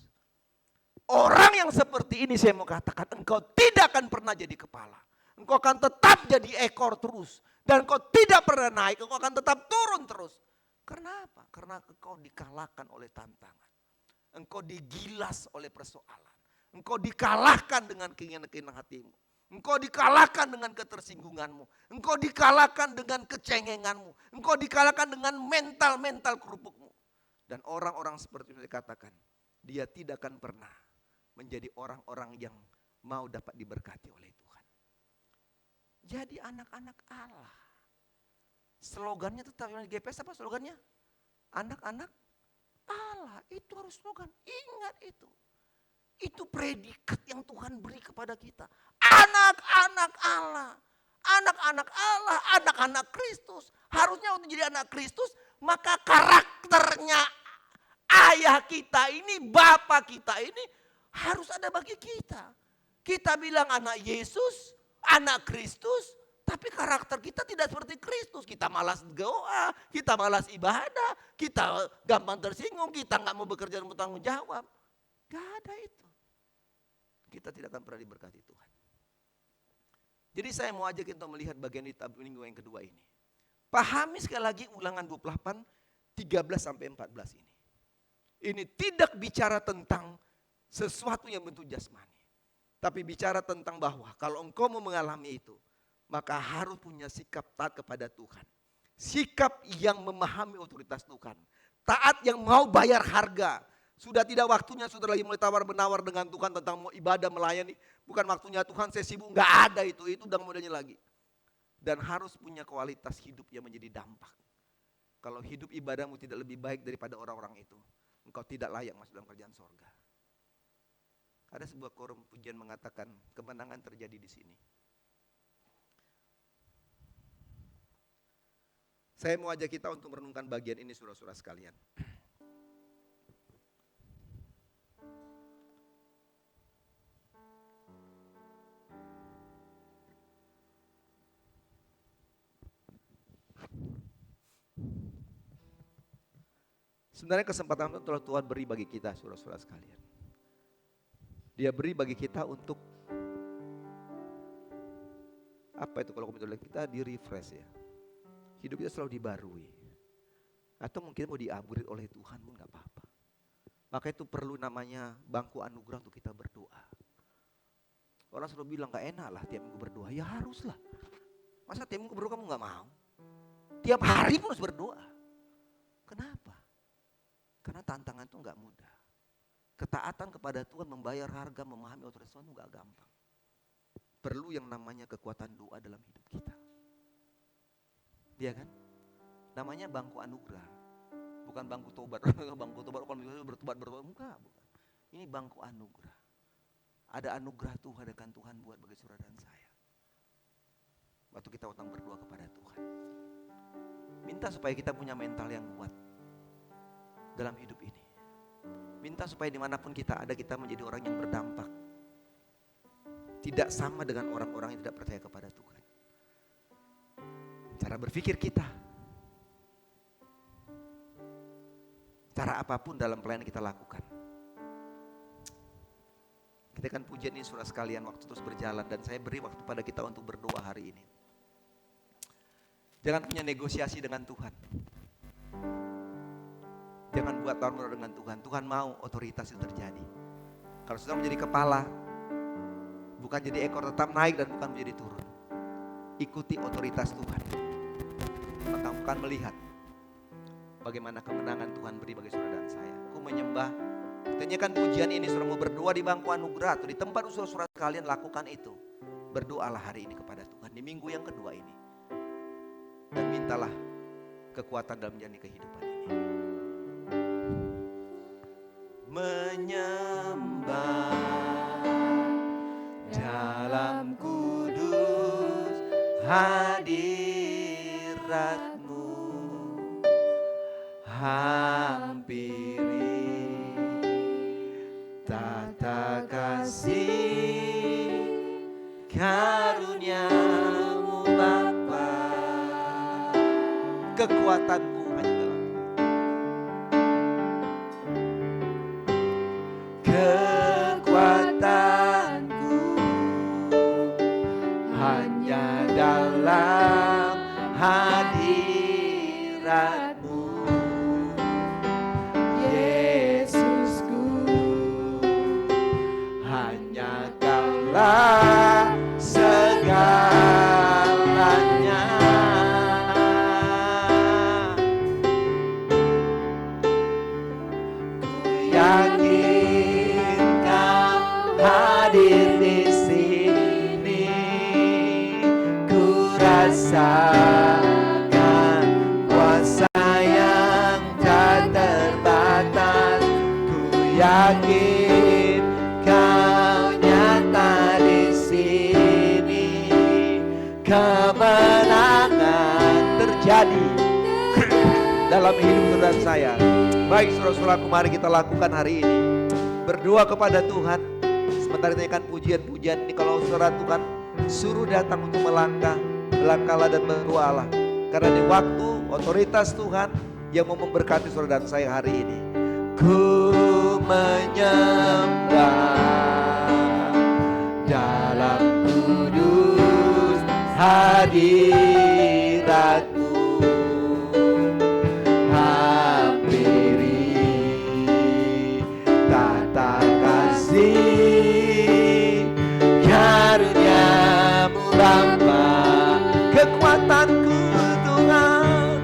Orang yang seperti ini saya mau katakan, engkau tidak akan pernah jadi kepala. Engkau akan tetap jadi ekor terus. Dan engkau tidak pernah naik, engkau akan tetap turun terus. Karena apa? Karena engkau dikalahkan oleh tantangan. Engkau digilas oleh persoalan. Engkau dikalahkan dengan keinginan-keinginan hatimu. Engkau dikalahkan dengan ketersinggunganmu. Engkau dikalahkan dengan kecengenganmu. Engkau dikalahkan dengan mental-mental kerupukmu. Dan orang-orang seperti itu dikatakan, dia tidak akan pernah menjadi orang-orang yang mau dapat diberkati oleh Tuhan. Jadi anak-anak Allah. Slogannya tetap di GPS apa slogannya? Anak-anak Allah. Itu harus slogan. Ingat itu. Itu predikat yang Tuhan beri kepada kita. Anak-anak Allah. Anak-anak Allah, anak-anak Kristus. Harusnya untuk jadi anak Kristus, maka karakternya ayah kita ini, bapak kita ini harus ada bagi kita. Kita bilang anak Yesus, anak Kristus, tapi karakter kita tidak seperti Kristus. Kita malas doa, kita malas ibadah, kita gampang tersinggung, kita gak mau bekerja dan bertanggung jawab. Gak ada itu. Kita tidak akan pernah diberkati Tuhan. Jadi saya mau ajak kita melihat bagian di minggu yang kedua ini. Pahami sekali lagi ulangan 28, 13 sampai 14 ini. Ini tidak bicara tentang sesuatu yang bentuk jasmani. Tapi bicara tentang bahwa kalau engkau mau mengalami itu, maka harus punya sikap taat kepada Tuhan. Sikap yang memahami otoritas Tuhan. Taat yang mau bayar harga. Sudah tidak waktunya sudah lagi mulai tawar-menawar dengan Tuhan tentang mau ibadah melayani. Bukan waktunya Tuhan, saya sibuk. Enggak ada itu udah modelnya lagi. Dan harus punya kualitas hidup yang menjadi dampak. Kalau hidup ibadahmu tidak lebih baik daripada orang-orang itu, engkau tidak layak masuk dalam kerajaan sorga. Ada sebuah korum pujian mengatakan kemenangan terjadi di sini. Saya mau ajak kita untuk merenungkan bagian ini saudara-saudara sekalian. Sebenarnya kesempatan itu telah Tuhan beri bagi kita saudara-saudara sekalian. Dia beri bagi kita untuk apa itu kalau kita di-refresh ya. Hidup kita selalu dibarui. Atau mungkin mau di-upgrade oleh Tuhan pun gak apa-apa. Maka itu perlu namanya bangku anugerah untuk kita berdoa. Orang selalu bilang gak enak lah tiap minggu berdoa. Ya haruslah. Masa tiap minggu berdoa kamu gak mau? Tiap hari pun harus berdoa. Kenapa? Karena tantangan itu gak mudah. Ketaatan kepada Tuhan, membayar harga, memahami otoritas Tuhan itu gak gampang. Perlu yang namanya kekuatan doa dalam hidup kita. Iya kan? Namanya bangku anugerah. Bukan bangku tobat. Bangku tobat kalau bertobat. Bukan. Ini bangku anugerah. Ada anugerah Tuhan dengan Tuhan buat bagi saudara dan saya. Waktu kita utang berdoa kepada Tuhan. Minta supaya kita punya mental yang kuat dalam hidup ini. Minta supaya dimanapun kita ada, kita menjadi orang yang berdampak. Tidak sama dengan orang-orang yang tidak percaya kepada Tuhan. Cara berpikir kita, cara apapun dalam pelayanan kita lakukan. Kita kan pujian ini saudara sekalian, waktu terus berjalan dan saya beri waktu pada kita untuk berdoa hari ini. Jangan punya negosiasi dengan Tuhan. Jangan buat tawar-menawar dengan Tuhan. Tuhan mau otoritas itu terjadi. Kalau sudah menjadi kepala, bukan jadi ekor, tetap naik dan bukan menjadi turun. Ikuti otoritas Tuhan. Maka akan melihat bagaimana kemenangan Tuhan beri bagi saudara dan saya. Aku menyembah. Tanyakan pujian ini, saudara mau berdoa di bangku anugerah atau di tempat saudara sekalian, lakukan itu. Berdoalah hari ini kepada Tuhan di minggu yang kedua ini. Dan mintalah kekuatan dalam menjalani kehidupan ini. Menyembah dalam kudus hadirat-Mu, hampiri tata kasih karunia-Mu Bapa. Kekuatan-Mu hanya dalam kekuatanku hanya dalam hadirat-Mu, Yesusku. Hanya Kaulah segalanya. Ku yakin Kau hadir di sini. Ku rasakan kuasa yang tak terbatas. Ku yakin Kau nyata di sini. Kemenangan terjadi dalam hidup saudara saya. Baik saudara-saudaraku, mari kita lakukan hari ini. Berdoa kepada Tuhan. Sementara tanyakan pujian-pujian ini. Kalau saudara Tuhan suruh datang untuk melangkahlah dan berdoalah. Karena di waktu otoritas Tuhan yang mau memberkati saudara dan saya hari ini. Ku menyembah dalam kudus hadirat-Mu, hampiri tata kasih karunia-Mu Bapa. Kekuatanku Tuhan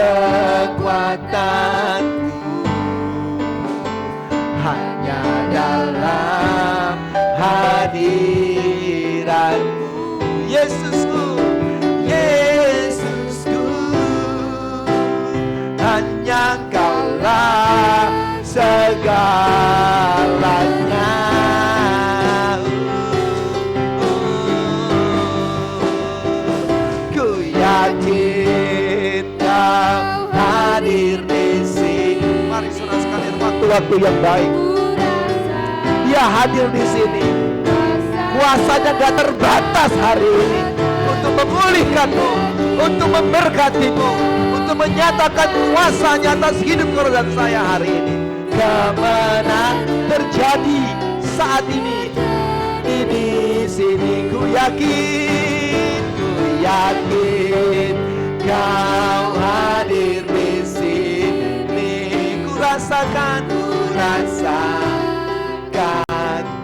kekuatanku hanya dalam hadiratmu. Yesusku, Yesusku, hanya Kaulah segalanya. Ku yakin Kau hadir di sini. Mari saudara sekalian, waktu-waktu yang baik Dia hadir di sini. Kuasanya gak terbatas hari ini untuk memulihkanmu, untuk memberkatimu, untuk menyatakan kuasanya atas hidup kau dan saya hari ini. Kemenangan terjadi saat ini di sini. Ku yakin Kau hadir di sini. Ku rasakan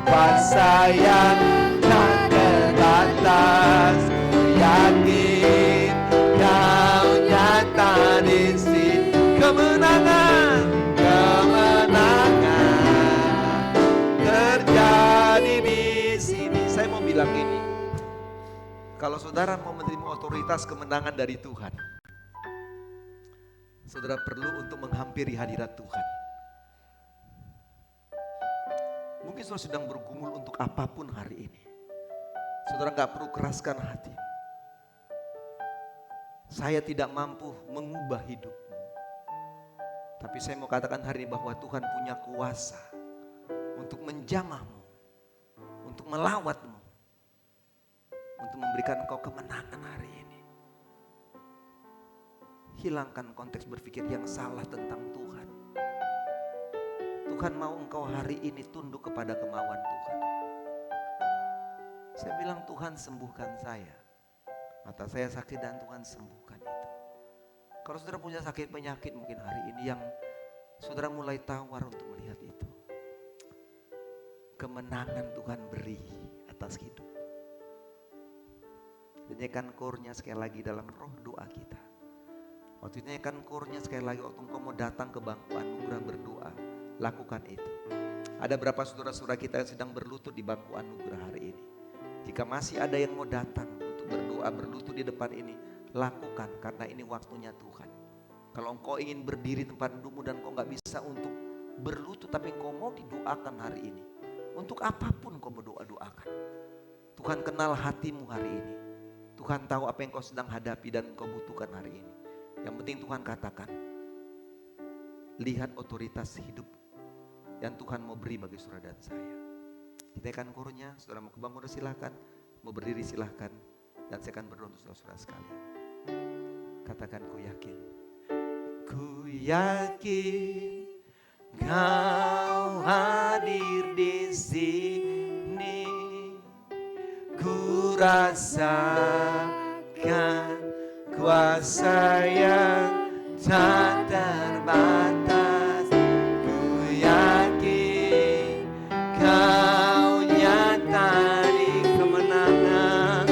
kuasa yang tak terbatas. Ku yakin Kau nyata di sini. Kemenangan terjadi di sini. Saya mau bilang ini, kalau saudara mau menerima otoritas kemenangan dari Tuhan, saudara perlu untuk menghampiri hadirat Tuhan. Mungkin saudara sedang bergumul untuk apapun hari ini. Saudara gak perlu keraskan hati. Saya tidak mampu mengubah hidupmu. Tapi saya mau katakan hari ini bahwa Tuhan punya kuasa untuk menjamahmu, untuk melawatmu, untuk memberikan engkau kemenangan hari ini. Hilangkan konteks berpikir yang salah tentang Tuhan. Tuhan mau engkau hari ini tunduk kepada kemauan Tuhan. Saya bilang, Tuhan sembuhkan saya. Mata saya sakit dan Tuhan sembuhkan itu. Kalau saudara punya sakit penyakit mungkin hari ini yang saudara mulai tawar untuk melihat itu. Kemenangan Tuhan beri atas hidup. Nyanyikan kornya sekali lagi dalam roh doa kita. Waktu nyanyikan kornya sekali lagi waktu engkau mau datang ke bangku anugerah berdoa. Lakukan itu. Ada berapa saudara-saudara kita yang sedang berlutut di bangku anugerah hari ini. Jika masih ada yang mau datang untuk berdoa, berlutut di depan ini, lakukan karena ini waktunya Tuhan. Kalau engkau ingin berdiri tempat dudukmu dan engkau gak bisa untuk berlutut, tapi engkau mau didoakan hari ini. Untuk apapun engkau berdoa-doakan. Tuhan kenal hatimu hari ini. Tuhan tahu apa yang engkau sedang hadapi dan engkau butuhkan hari ini. Yang penting Tuhan katakan, lihat otoritas hidup yang Tuhan mau beri bagi saudara dan saya. Kita akan kurnya, saudara mau kebangun silahkan, mau berdiri silahkan, dan saya akan berdoa untuk saudara sekalian. Katakan, ku yakin Kau hadir di sini. Ku rasakan kuasa yang tak terbatas. Ku yakin Kau nyata di kemenangan.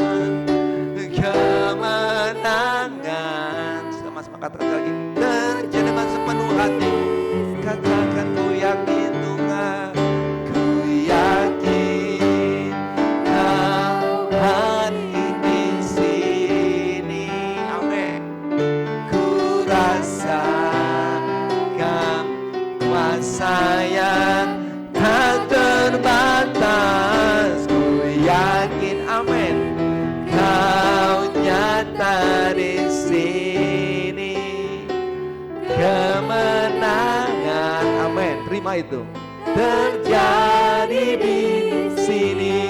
Sama-sama katakan lagi, terjadi dengan sepenuh hati. Katakan, ku yakin Tuhan. Ku yakin Kau hadir di sini. Amin. Ku rasakan kuasa yang tak terbatas. Ku yakin, amin, Kau nyata di sini. Kemenangan, amin, terima itu. Terjadi di sini.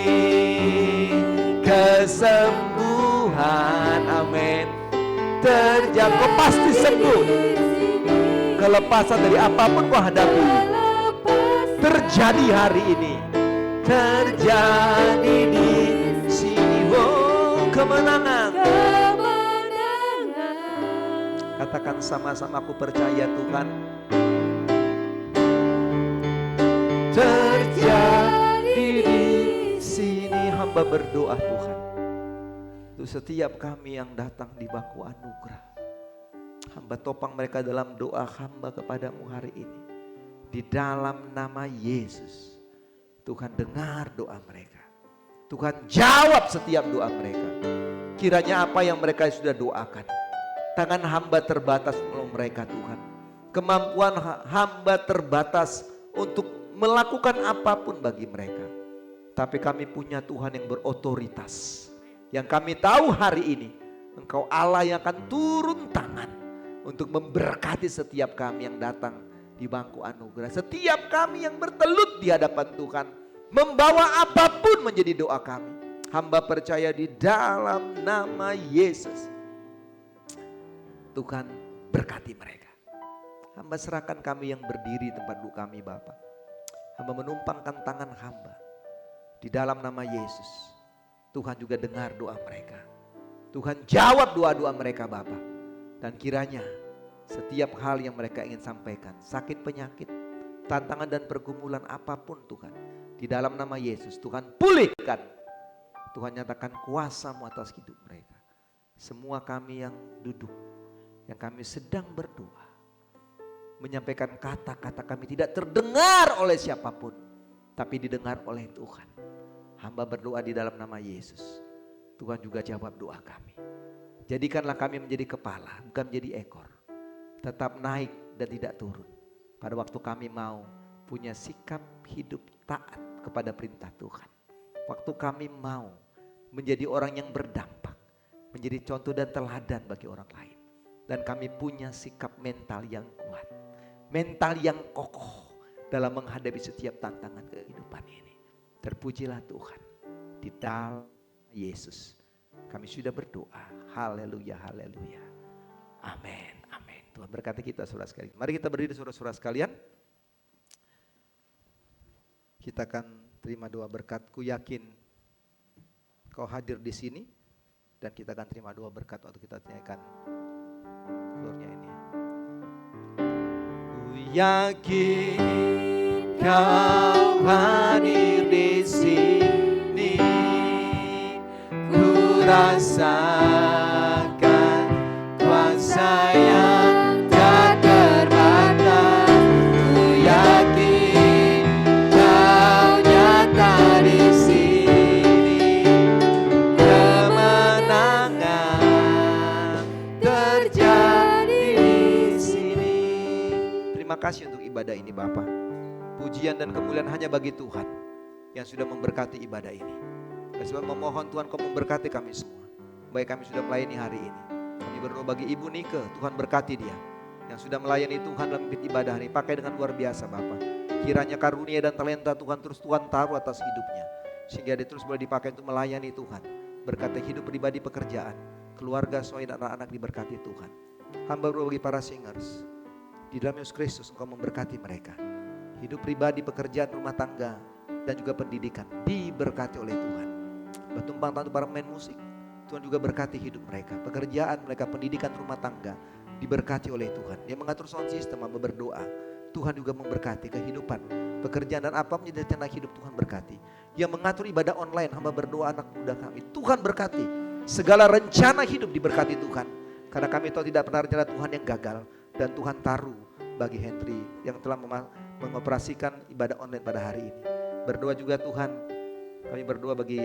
Kesembuhan, amin, terjadi. Kau pasti sembuh. Kelepasan dari apapun kau hadapi terjadi hari ini. Terjadi di sini. Oh, kemenangan. Katakan sama-sama, aku percaya Tuhan. Terjadi di sini. Hamba berdoa Tuhan, untuk setiap kami yang datang di bangku anugerah Hamba topang mereka dalam doa hamba kepadamu hari ini. Di dalam nama Yesus. Tuhan dengar doa mereka. Tuhan jawab setiap doa mereka. Kiranya apa yang mereka sudah doakan. Tangan hamba terbatas menolong mereka Tuhan. Kemampuan hamba terbatas untuk melakukan apapun bagi mereka. Tapi kami punya Tuhan yang berotoritas. Yang kami tahu hari ini. Engkau Allah yang akan turun tangan. Untuk memberkati setiap kami yang datang di bangku anugerah. Setiap kami yang bertelut di hadapan Tuhan. Membawa apapun menjadi doa kami. Hamba percaya di dalam nama Yesus. Tuhan berkati mereka. Hamba serahkan kami yang berdiri di tempat duduk kami Bapa. Hamba menumpangkan tangan hamba. Di dalam nama Yesus. Tuhan juga dengar doa mereka. Tuhan jawab doa-doa mereka Bapa. Dan kiranya setiap hal yang mereka ingin sampaikan, sakit penyakit, tantangan dan pergumulan apapun Tuhan. Di dalam nama Yesus Tuhan pulihkan. Tuhan nyatakan kuasa-Mu atas hidup mereka. Semua kami yang duduk, yang kami sedang berdoa. Menyampaikan kata-kata kami tidak terdengar oleh siapapun. Tapi didengar oleh Tuhan. Hamba berdoa di dalam nama Yesus. Tuhan juga jawab doa kami. Jadikanlah kami menjadi kepala, bukan menjadi ekor. Tetap naik dan tidak turun. Pada waktu kami mau punya sikap hidup taat kepada perintah Tuhan. Waktu kami mau menjadi orang yang berdampak. Menjadi contoh dan teladan bagi orang lain. Dan kami punya sikap mental yang kuat. Mental yang kokoh dalam menghadapi setiap tantangan kehidupan ini. Terpujilah Tuhan. Di dalam Yesus. Kami sudah berdoa. Haleluya, haleluya. Amin, amin. Tuhan berkati kita saudara sekalian. Mari kita berdiri saudara-saudara sekalian. Kita akan terima doa berkat. Ku yakin kau hadir di sini. Dan kita akan terima doa berkat waktu kita nyanyikan flornya ini. Ku yakin kau hadir di sini. Rasakan kuasa yang tak terbatas. Ku yakin kau nyata di sini. Kemenangan terjadi di sini. Terima kasih untuk ibadah ini Bapa. Pujian dan kemuliaan hanya bagi Tuhan yang sudah memberkati ibadah ini. Sebab memohon Tuhan kau memberkati kami semua. Baik kami sudah melayani hari ini. Kami berdoa bagi Ibu Nike, Tuhan berkati dia. Yang sudah melayani Tuhan dalam pimpin ibadah hari ini. Pakai dengan luar biasa Bapa. Kiranya karunia dan talenta Tuhan terus Tuhan taruh atas hidupnya. Sehingga dia terus boleh dipakai untuk melayani Tuhan. Berkati hidup pribadi pekerjaan. Keluarga, suami dan anak-anak diberkati Tuhan. Hamba berdoa bagi para singers. Di dalam Yesus Kristus engkau memberkati mereka. Hidup pribadi, pekerjaan, rumah tangga. Dan juga pendidikan diberkati oleh Tuhan. Bertumpang tangan para pemain musik. Tuhan juga berkati hidup mereka. Pekerjaan mereka, pendidikan, rumah tangga diberkati oleh Tuhan. Dia mengatur sound system, hamba berdoa. Tuhan juga memberkati kehidupan, pekerjaan dan apa menjadi rencana hidup Tuhan berkati. Yang mengatur ibadah online, hamba berdoa anak muda kami. Tuhan berkati. Segala rencana hidup diberkati Tuhan. Karena kami tahu tidak pernah rencana Tuhan yang gagal. Dan Tuhan taruh bagi Henry yang telah mengoperasikan ibadah online pada hari ini. Berdoa juga Tuhan. Kami berdoa bagi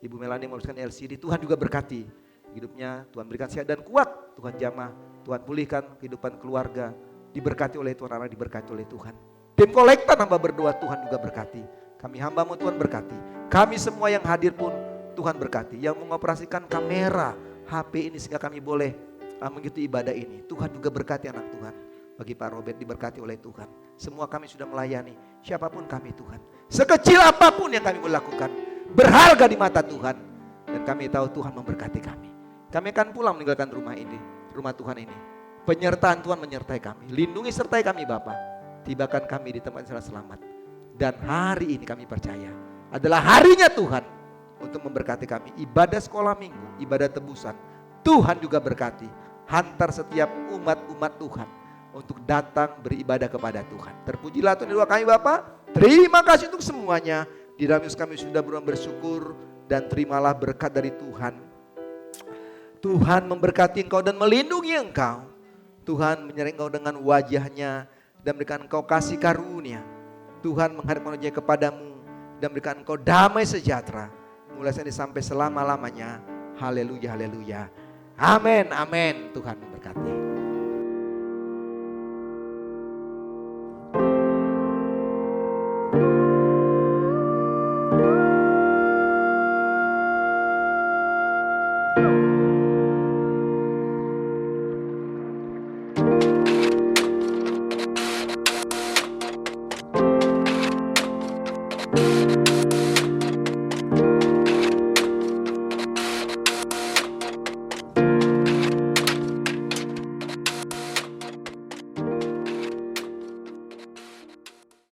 Ibu Melani meluluskan LCD, Tuhan juga berkati hidupnya, Tuhan berikan sehat dan kuat, Tuhan jamah, Tuhan pulihkan kehidupan keluarga, diberkati oleh Tuhan, anak diberkati oleh Tuhan. Tim kolektan hamba berdoa, Tuhan juga berkati. Kami hamba-Mu Tuhan berkati. Kami semua yang hadir pun Tuhan berkati. Yang mengoperasikan kamera HP ini sehingga kami boleh mengikuti ibadah ini. Tuhan juga berkati anak Tuhan. Bagi Pak Robert diberkati oleh Tuhan. Semua kami sudah melayani, siapapun kami Tuhan. Sekecil apapun yang kami melakukan. Berharga di mata Tuhan. Dan kami tahu Tuhan memberkati kami. Kami akan pulang meninggalkan rumah ini. Rumah Tuhan ini. Penyertaan Tuhan menyertai kami. Lindungi sertai kami Bapa. Tibakan kami di tempat yang selamat. Dan hari ini kami percaya. Adalah harinya Tuhan. Untuk memberkati kami. Ibadah sekolah minggu. Ibadah tebusan. Tuhan juga berkati. Hantar setiap umat-umat Tuhan. Untuk datang beribadah kepada Tuhan. Terpujilah Tuhan di doa kami Bapak. Terima kasih untuk semuanya. Di dalam Yesus kami sudah bersyukur dan terimalah berkat dari Tuhan. Tuhan memberkati engkau dan melindungi engkau. Tuhan menyerang engkau dengan wajahnya dan berikan engkau kasih karunia. Tuhan menghadapkan wajahnya kepadamu dan berikan engkau damai sejahtera. Mulai saat ini sampai selama-lamanya. Haleluya, haleluya. Amin, amin. Tuhan memberkati.